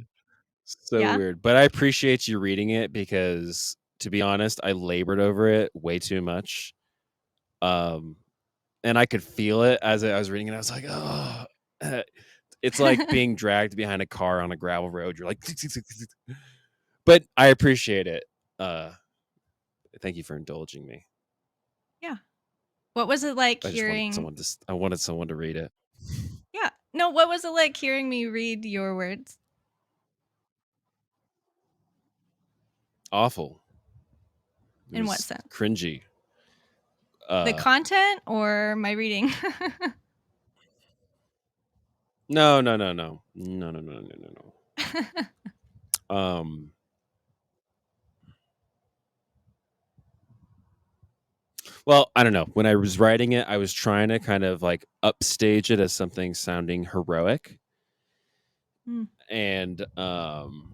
So Yeah. weird. But I appreciate you reading it because to be honest, I labored over it way too much. Um and I could feel it as I was reading it. I was like, "Oh." It's like being dragged behind a car on a gravel road. You're like, but I appreciate it. Uh, thank you for indulging me. Yeah. What was it like I just wanted hearing? someone to. I wanted someone to read it. Yeah. No, what was it like hearing me read your words? Awful. It In what was sense? cringy. The Uh, content or my reading? no, no, no, no, no, no, no, no, no, no. Well, I don't know. When I was writing it, I was trying to kind of like upstage it as something sounding heroic, Mm. and um,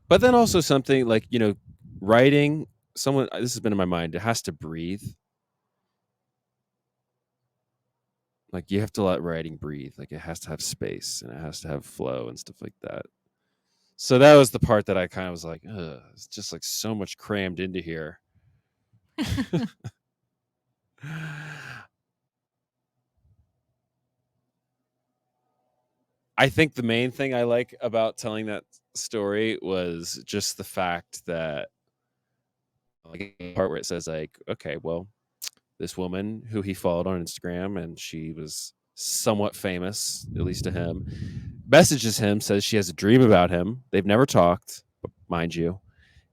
but then also something like writing. Someone this has been in my mind. It has to breathe. Like you have to let writing breathe. Like it has to have space and it has to have flow and stuff like that. So that was the part that I kind of was like, ugh, it's just like so much crammed into here. I think the main thing I like about telling that story was just the fact that like the part where it says like, okay, well, this woman who he followed on Instagram and she was somewhat famous, at least to him, messages him, says she has a dream about him. They've never talked, mind you.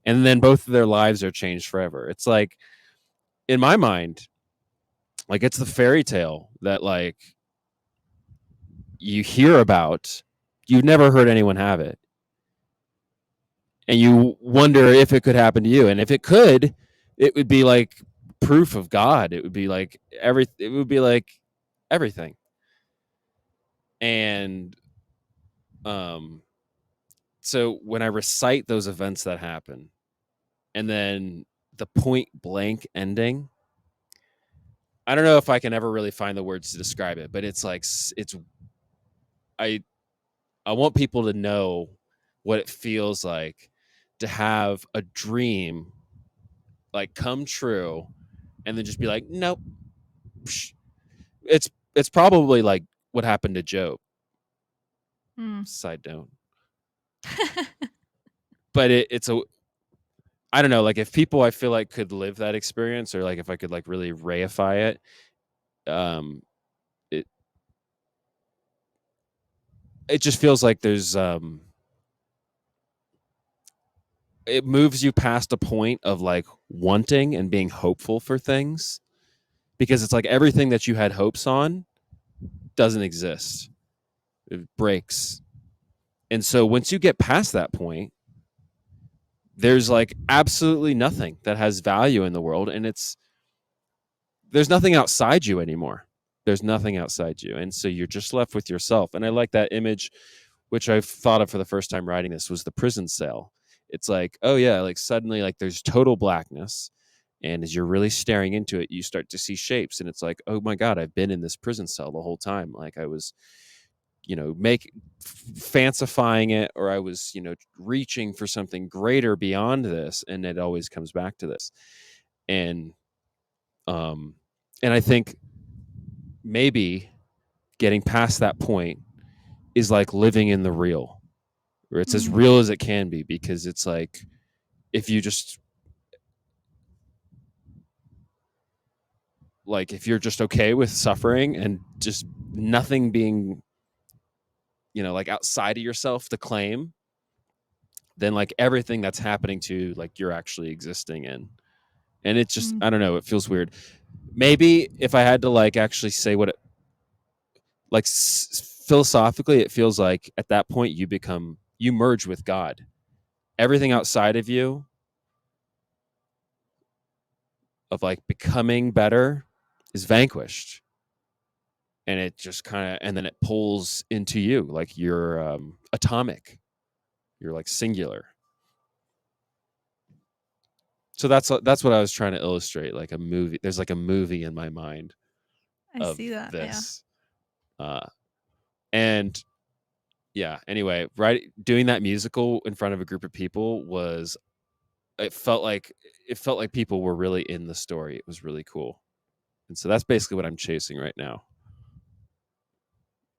And then both of their lives are changed forever. It's like, in my mind, like it's the fairy tale that like you hear about, you've never heard anyone have it. And you wonder if it could happen to you. And if it could, it would be like proof of God. It would be like it would be like everything. And um so when I recite those events that happen and then the point blank ending, I don't know if I can ever really find the words to describe it, but it's like it's I I want people to know what it feels like to have a dream like come true and then just be like, nope. Psh. It's probably like what happened to Job. Mm. Side note, but it's a I don't know, like if people I feel like could live that experience or like if I could like really reify it, um, it it just feels like there's it moves you past a point of like wanting and being hopeful for things because it's like everything that you had hopes on doesn't exist. It breaks. And so once you get past that point, there's like absolutely nothing that has value in the world, and there's nothing outside you anymore. There's nothing outside you, and so you're just left with yourself. And I like that image, which I thought of for the first time writing this, was the prison cell. It's like, oh yeah, like suddenly like there's total blackness, and as you're really staring into it, you start to see shapes, and it's like, oh my god, I've been in this prison cell the whole time. Like I was, fancifying it, or I was, reaching for something greater beyond this, and it always comes back to this. And um and I think maybe getting past that point is like living in the real, or it's as Mm. real as it can be, because it's like, if you just if you're just okay with suffering and just nothing being, like outside of yourself to claim, then like everything that's happening to like you're actually existing in. And it just, Mm. I don't know, it feels weird. Maybe if I had to like actually say what it, like philosophically, it feels like at that point you merge with God. Everything outside of you, of like becoming better, is vanquished, and it just kind of, and then it pulls into you, like you're atomic, you're like singular. So that's what I was trying to illustrate, like a movie. There's like a movie in my mind I of see that. Yeah. this. And yeah, anyway, right, doing that musical in front of a group of people was, it felt like people were really in the story. It was really cool. And so that's basically what I'm chasing right now,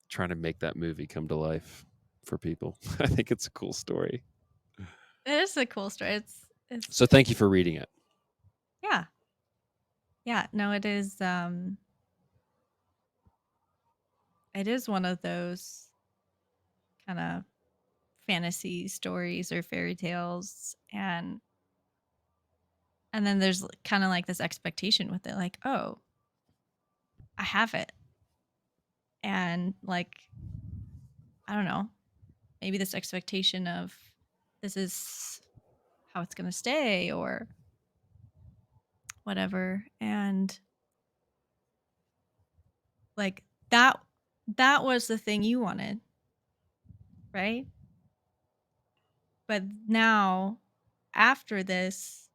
trying to make that movie come to life for people. I think it's a cool story. It is a cool story. It's So thank you for reading it. yeah. Yeah, no, it is one of those kind of fantasy stories or fairy tales, and then there's kind of like this expectation with it, like, oh, I have it. And like, I don't know, maybe this expectation of this is how it's going to stay or whatever. And like that was the thing you wanted, right? But now after this,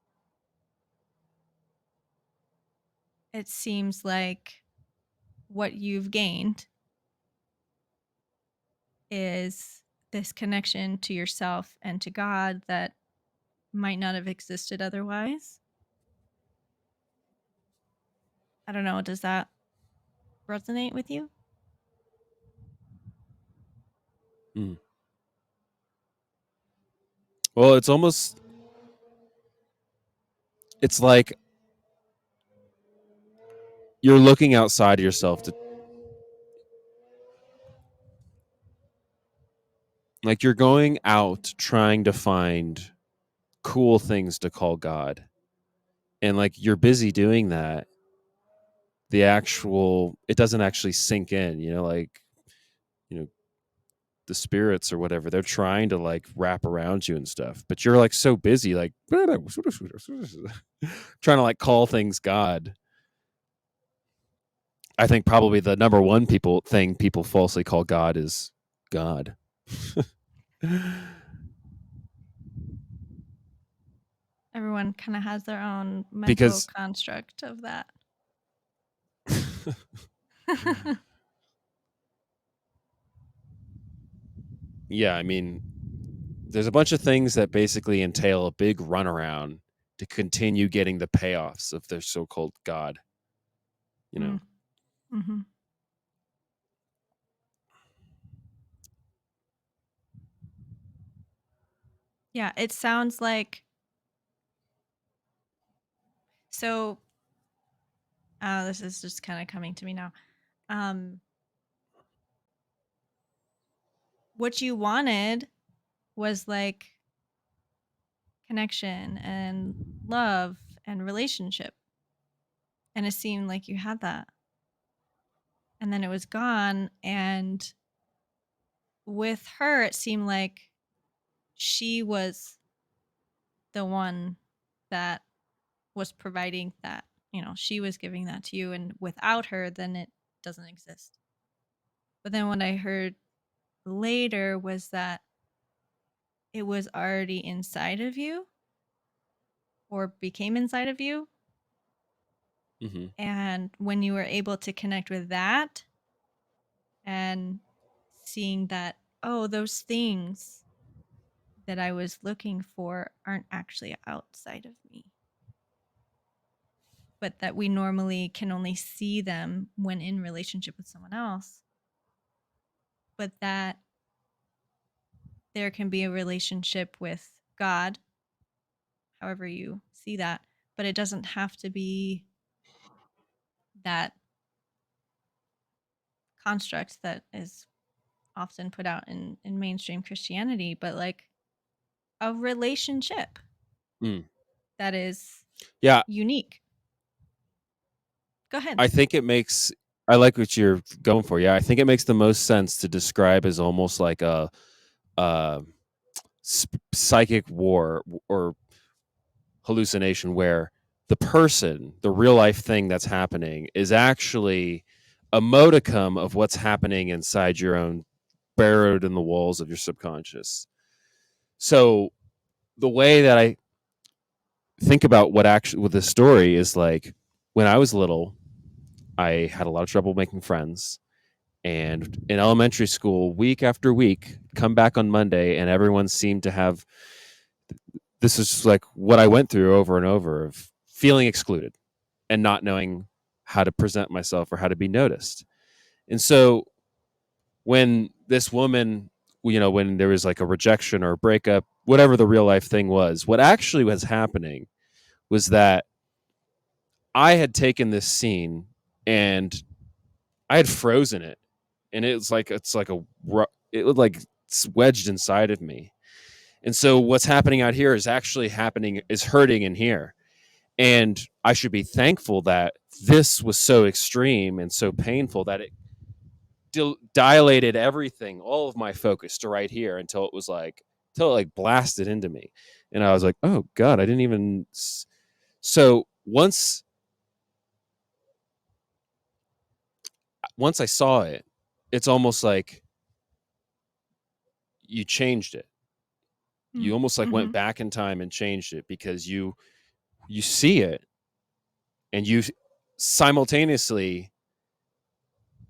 it seems like what you've gained is this connection to yourself and to God that might not have existed otherwise. I don't know, does that resonate with you? Mm. Well, it's like you're looking outside of yourself to, like, you're going out trying to find cool things to call God. And like you're busy doing that, it doesn't actually sink in, like, you know, the spirits or whatever, they're trying to like wrap around you and stuff. But you're like so busy, like trying to like call things God. I think probably the number one thing people falsely call God is God. Everyone kind of has their own mental Because construct of that. yeah, I mean, there's a bunch of things that basically entail a big runaround to continue getting the payoffs of their so-called God, you know. Mm. Mm-hmm. Yeah, it sounds like so. This is just kind of coming to me now. Um, what you wanted was like connection and love and relationship, and it seemed like you had that, and then it was gone. And with her, it seemed like she was the one that was providing that, she was giving that to you, and without her, then it doesn't exist. But then what I heard later was that it was already inside of you or became inside of you. Mm-hmm. And when you were able to connect with that and seeing that, oh, those things that I was looking for aren't actually outside of me, but that we normally can only see them when in relationship with someone else, but that there can be a relationship with God, however you see that, but it doesn't have to be that construct that is often put out in mainstream Christianity, but like a relationship Mm. that is Yeah, unique. Go ahead. I think it makes. I like what you're going for. Yeah, I think it makes the most sense to describe as almost like a psychic war or hallucination where the person, the real life thing that's happening, is actually a modicum of what's happening inside your own, burrowed in the walls of your subconscious. So the way that I think about what actually with this story is like when I was little, I had a lot of trouble making friends. And in elementary school, week after week, come back on Monday, and everyone seemed to have this is like what I went through over and over of feeling excluded and not knowing how to present myself or how to be noticed. And so when this woman, when there was like a rejection or a breakup, whatever the real life thing was, what actually was happening was that I had taken this scene and I had frozen it, and it was like it's wedged inside of me. And so what's happening out here is actually happening is hurting in here. And I should be thankful that this was so extreme and so painful that it dilated everything, all of my focus to right here until it like blasted into me. And I was like, oh God, I didn't even. So once I saw it, it's almost like you changed it. You almost like Mm-hmm. went back in time and changed it because you see it and you simultaneously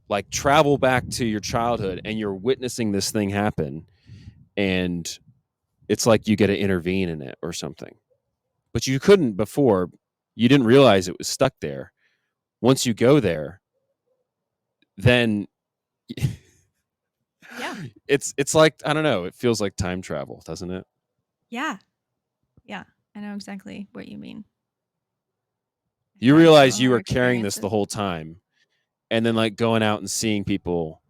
like travel back to your childhood and you're witnessing this thing happen, and it's like you get to intervene in it or something, but you couldn't before. You didn't realize it was stuck there. Once you go there, then Yeah. it's like, I don't know, it feels like time travel, doesn't it? Yeah. Yeah. I know exactly what you mean. You I've had realize you similar were carrying this the experiences. whole time, and then like going out and seeing people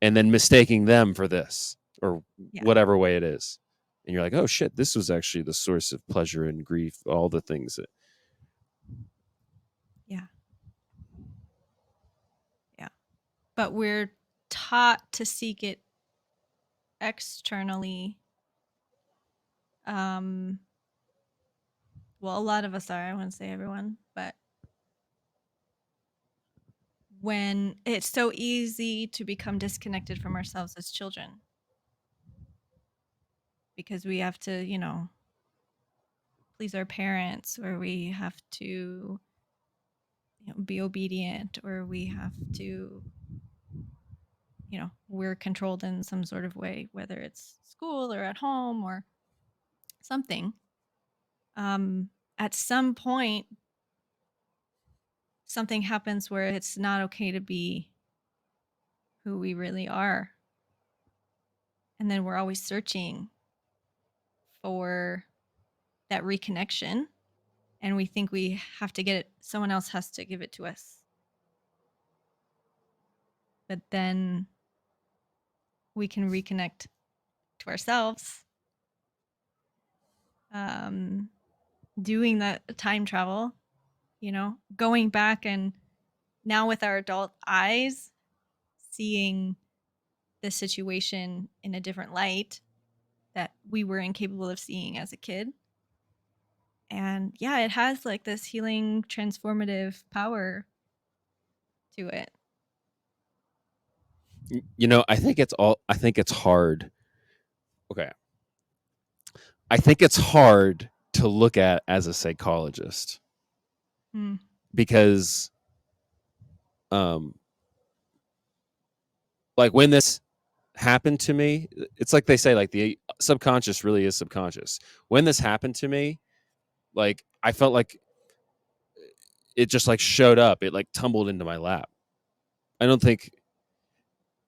and then mistaking them for this or Yeah. whatever way it is, and you're like, oh shit, this was actually the source of pleasure and grief, all the things that. Yeah. Yeah. But we're taught to seek it externally. Um, well, a lot of us are. I wouldn't say everyone, but when it's so easy to become disconnected from ourselves as children because we have to, please our parents, or we have to, be obedient, or we have to, we're controlled in some sort of way, whether it's school or at home or something. Um, at some point, something happens where it's not okay to be who we really are. And then we're always searching for that reconnection. And we think we have to get it, someone else has to give it to us. But then we can reconnect to ourselves, um, doing that time travel, going back and now with our adult eyes, seeing the situation in a different light that we were incapable of seeing as a kid. And yeah, it has like this healing, transformative power to it. I think it's hard. Okay. I think it's hard to look at as a psychologist Mm. because um like when this happened to me, it's like they say, like the subconscious really is subconscious. When this happened to me, like I felt like it just like showed up. It like tumbled into my lap. I don't think,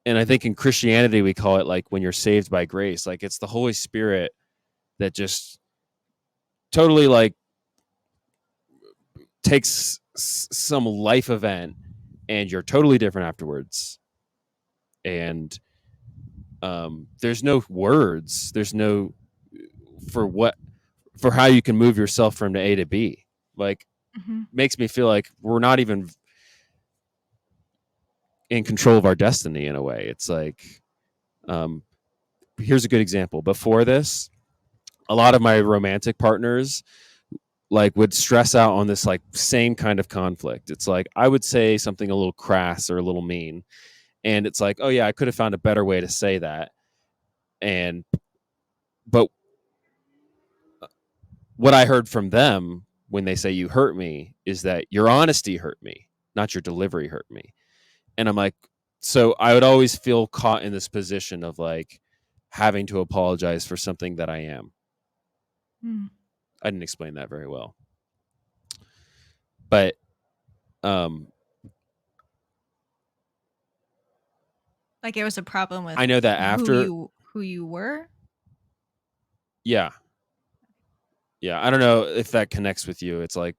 and I think in Christianity we call it like when you're saved by grace. Like it's the Holy Spirit that just totally like takes some life event and you're totally different afterwards. And there's no words. There's no for what for how you can move yourself from A to B. Like Mm-hmm. makes me feel like we're not even in control of our destiny in a way. It's like, um, here's a good example. Before this, a lot of my romantic partners like would stress out on this like same kind of conflict. It's like I would say something a little crass or a little mean, and it's like, oh yeah, I could have found a better way to say that. And but what I heard from them when they say you hurt me is that your honesty hurt me, not your delivery hurt me. And I'm like, so I would always feel caught in this position of like having to apologize for something that I am. Mm. I didn't explain that very well. But um Like it was a problem with I know that after, who you were. yeah. Yeah, I don't know if that connects with you. It's like,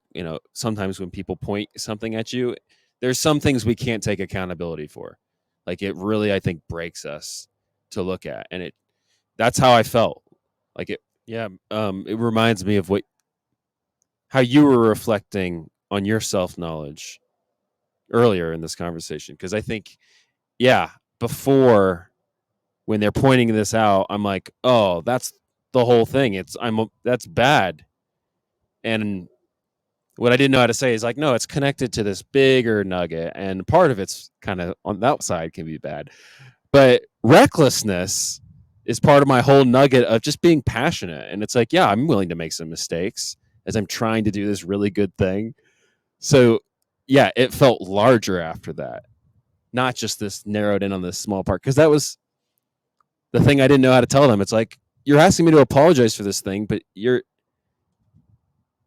sometimes when people point something at you, there's some things we can't take accountability for. Like it really, I think, breaks us to look at. And that's how I felt. Like it reminds me of how you were reflecting on your self-knowledge earlier in this conversation. Because I think, yeah, before when they're pointing this out, I'm like, oh, that's the whole thing. That's bad. And what I didn't know how to say is like, no, it's connected to this bigger nugget, and part of it's kind of on that side can be bad, but recklessness is part of my whole nugget of just being passionate. And it's like, yeah, I'm willing to make some mistakes as I'm trying to do this really good thing. So yeah, it felt larger after that, not just this narrowed in on this small part, because that was the thing I didn't know how to tell them. It's like, you're asking me to apologize for this thing, but you're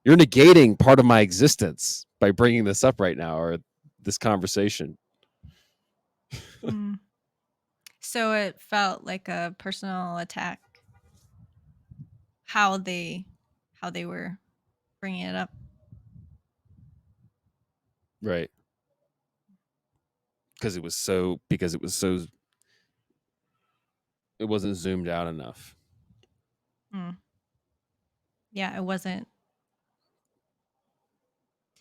negating part of my existence by bringing this up right now, or this conversation. Mm. So it felt like a personal attack. How they were bringing it up. Right. Because it wasn't zoomed out enough. Mm. Yeah, it wasn't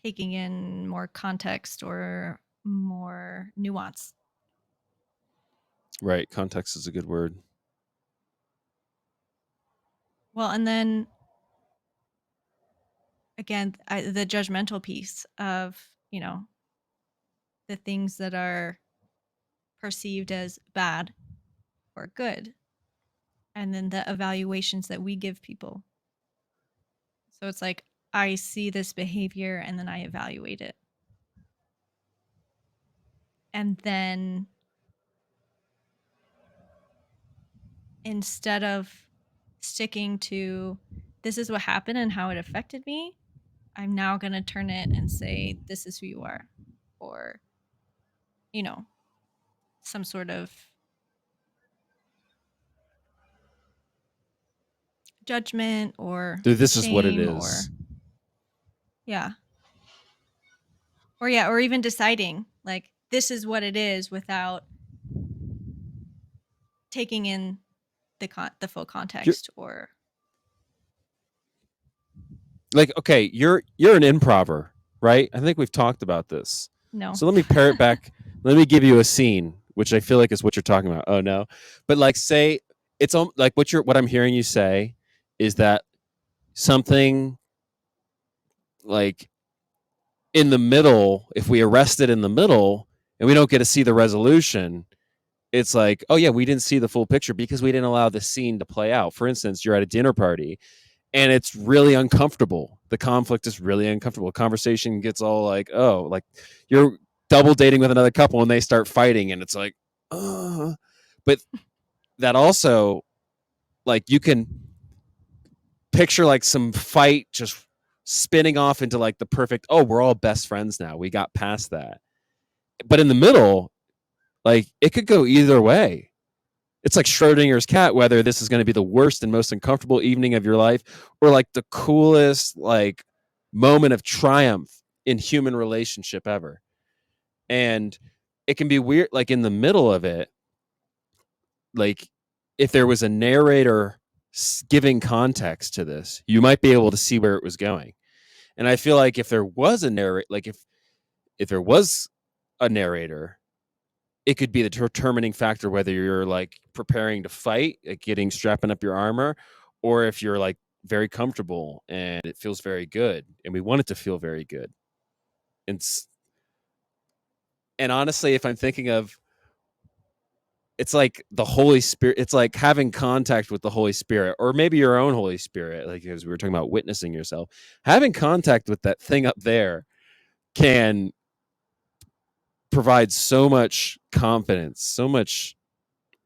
taking in more context or more nuance. Right. Context is a good word. Well, and then again, the judgmental piece of, the things that are perceived as bad or good, and then the evaluations that we give people. So it's like, I see this behavior and then I evaluate it. And then instead of sticking to this is what happened and how it affected me, I'm now going to turn it and say, this is who you are. Or, some sort of judgment or Dude, this is what it shame, is. or yeah. Or even deciding like this is what it is without taking in the full context. Or Like, okay, you're an improver, right? I think we've talked about this. no. So let me pare it back. Let me give you a scene, which I feel like is what you're talking about. Oh no, but like, say it's like what I'm hearing you say is that something like in the middle, if we arrest it in the middle and we don't get to see the resolution, it's like, oh yeah, we didn't see the full picture because we didn't allow the scene to play out. For instance, you're at a dinner party and it's really uncomfortable. The conflict is really uncomfortable. Conversation gets all like, oh, like you're double dating with another couple and they start fighting and it's like, but that also, like, you can picture like some fight just spinning off into like the perfect, oh, we're all best friends now. We got past that. But in the middle, like it could go either way. It's like Schrodinger's cat, whether this is going to be the worst and most uncomfortable evening of your life or like the coolest like moment of triumph in human relationship ever. And it can be weird, like in the middle of it, like if there was a narrator giving context to this, you might be able to see where it was going. And I feel like if there was a narrator, like if there was a narrator, it could be the determining factor whether you're like preparing to fight, like strapping up your armor, or if you're like very comfortable and it feels very good, and we want it to feel very good. And and honestly, if I'm thinking of, it's like the Holy Spirit, it's like having contact with the Holy Spirit, or maybe your own Holy Spirit, like as we were talking about witnessing yourself, having contact with that thing up there can provide so much confidence, so much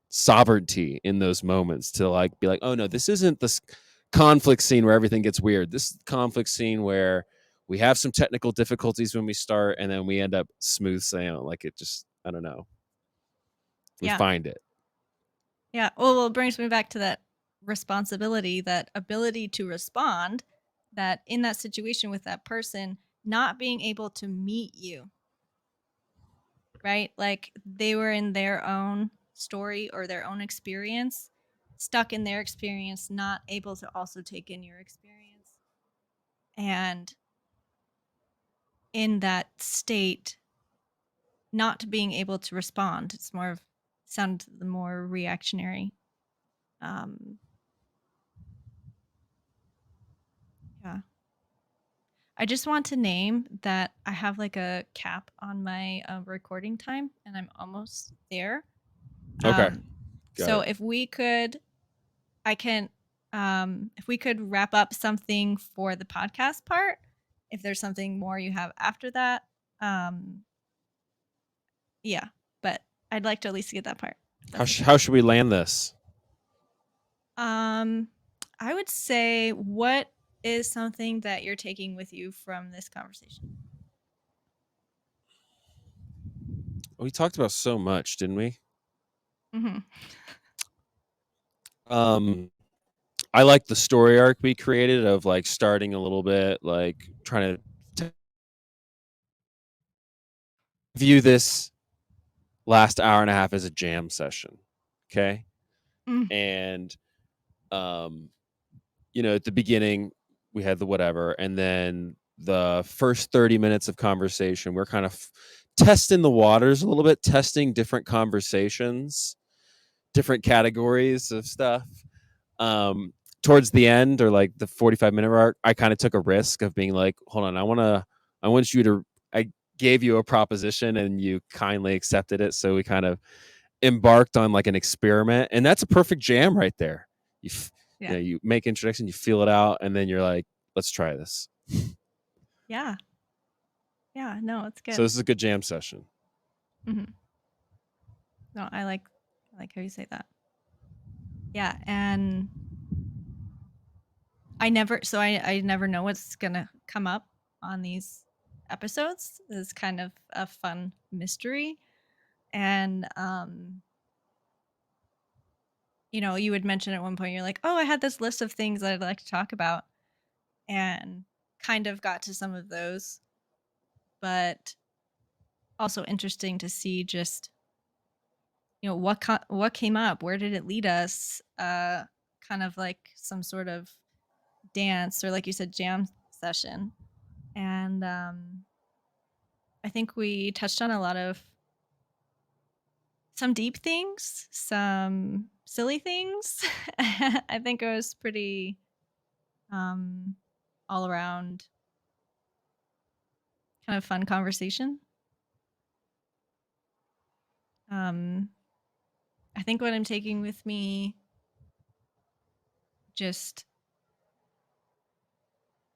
sovereignty in those moments to like be like, oh no, this isn't this conflict scene where everything gets weird. This is conflict scene where we have some technical difficulties when we start and then we end up smooth sailing. Like it just, I don't know. We Yeah. find it. Yeah. Well, it brings me back to that responsibility, that ability to respond, that in that situation with that person, not being able to meet you, right? Like they were in their own story or their own experience, stuck in their experience, not able to also take in your experience. And in that state, not being able to respond, it's more of, sound the more reactionary. Um, yeah. I just want to name that I have like a cap on my recording time and I'm almost there. Okay. Got So it. if we could, I can, if we could wrap up something for the podcast part, if there's something more you have after that, um, yeah, but I'd like to at least get that part. If that's okay. How should we land this? Um, I would say, what is something that you're taking with you from this conversation? We talked about so much, didn't we? Mm-hmm. I like the story arc we created of like starting a little bit, like trying to view this last hour and a half as a jam session. Okay. Mm. And um at the beginning we had the whatever, and then the first 30 minutes of conversation we're kind of testing the waters a little bit, testing different conversations, different categories of stuff. Towards the end, or like the 45-minute mark, I kind of took a risk of being like, hold on, I want you to, I gave you a proposition and you kindly accepted it, so we kind of embarked on like an experiment, and that's a perfect jam right there. Yeah. You make introduction, you feel it out, and then you're like, let's try this. Yeah. Yeah. No, it's So good. this is a good jam session. Mm-hmm. No, I like how you say that. Yeah, and I never know what's gonna come up on these episodes. It's kind of a fun mystery, and you would mention at one point, you're like, oh, I had this list of things that I'd like to talk about, and kind of got to some of those, but also interesting to see just what came up, where did it lead us, kind of like some sort of dance, or like you said, jam session. And I think we touched on a lot of some deep things, some silly things. I think it was pretty um all around kind of fun conversation. I think what I'm taking with me, just,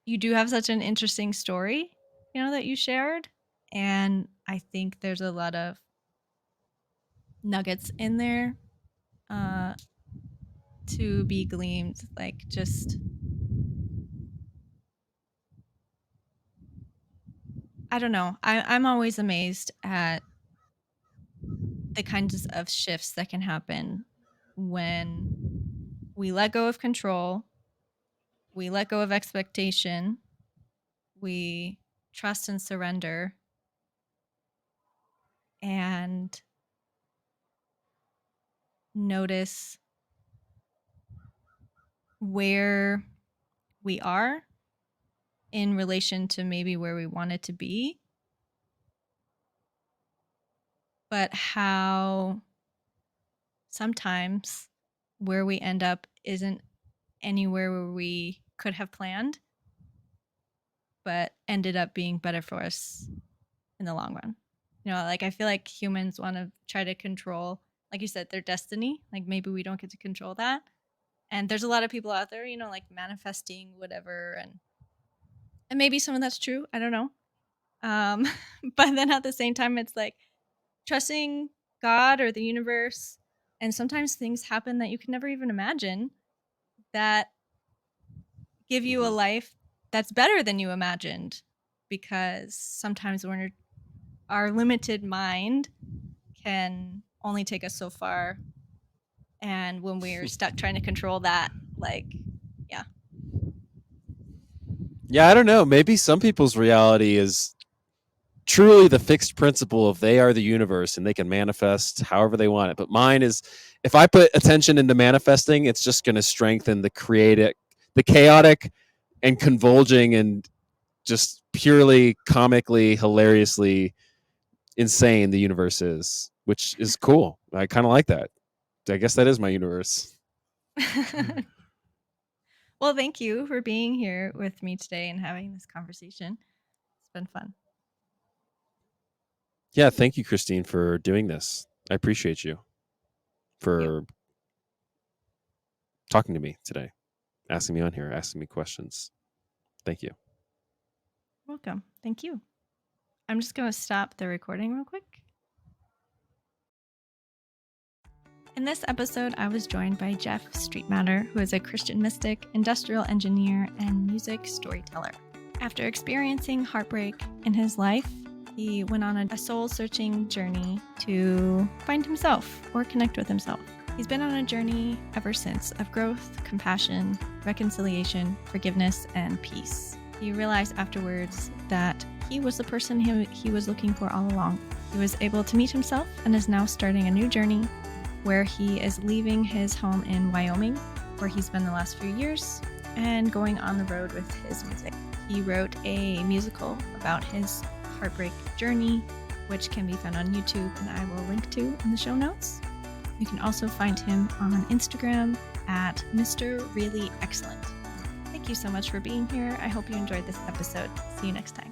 you do have such an interesting story, that you shared. And I think there's a lot of nuggets in there to be gleaned. Like, just, I don't know. I'm always amazed at the kinds of shifts that can happen when we let go of control, we let go of expectation, we trust and surrender, and notice where we are in relation to maybe where we want it to be, but how sometimes where we end up isn't anywhere where we could have planned, but ended up being better for us in the long run. Like, I feel like humans want to try to control, like you said, their destiny. Like, maybe we don't get to control that. And there's a lot of people out there, like manifesting whatever, and maybe some of that's true. I don't know. But then at the same time, it's like trusting God or the universe. And sometimes things happen that you can never even imagine that give you a life that's better than you imagined. Because sometimes when our limited mind can only take us so far. And when we're stuck trying to control that, like, yeah. Yeah, I don't know. Maybe some people's reality is truly the fixed principle of they are the universe and they can manifest however they want it. But mine is, if I put attention into manifesting, it's just going to strengthen the chaotic and convulging and just purely comically, hilariously insane the universe is, which is cool. I kind of like that. I guess that is my universe. Well, thank you for being here with me today and having this conversation. It's been fun. Yeah, thank you, Christine, for doing this. I appreciate you for talking to me today, asking me on here, asking me questions. Thank you. Welcome. Thank you. I'm just going to stop the recording real quick. In this episode, I was joined by Jeff Streetmatter, who is a Christian mystic, industrial engineer, and music storyteller. After experiencing heartbreak in his life, he went on a soul-searching journey to find himself or connect with himself. He's been on a journey ever since of growth, compassion, reconciliation, forgiveness, and peace. He realized afterwards that he was the person he was looking for all along. He was able to meet himself and is now starting a new journey where he is leaving his home in Wyoming, where he's been the last few years, and going on the road with his music. He wrote a musical about his heartbreak journey, which can be found on YouTube, and I will link to in the show notes. You can also find him on Instagram at Mr. Really Excellent. Thank you so much for being here. I hope you enjoyed this episode. See you next time.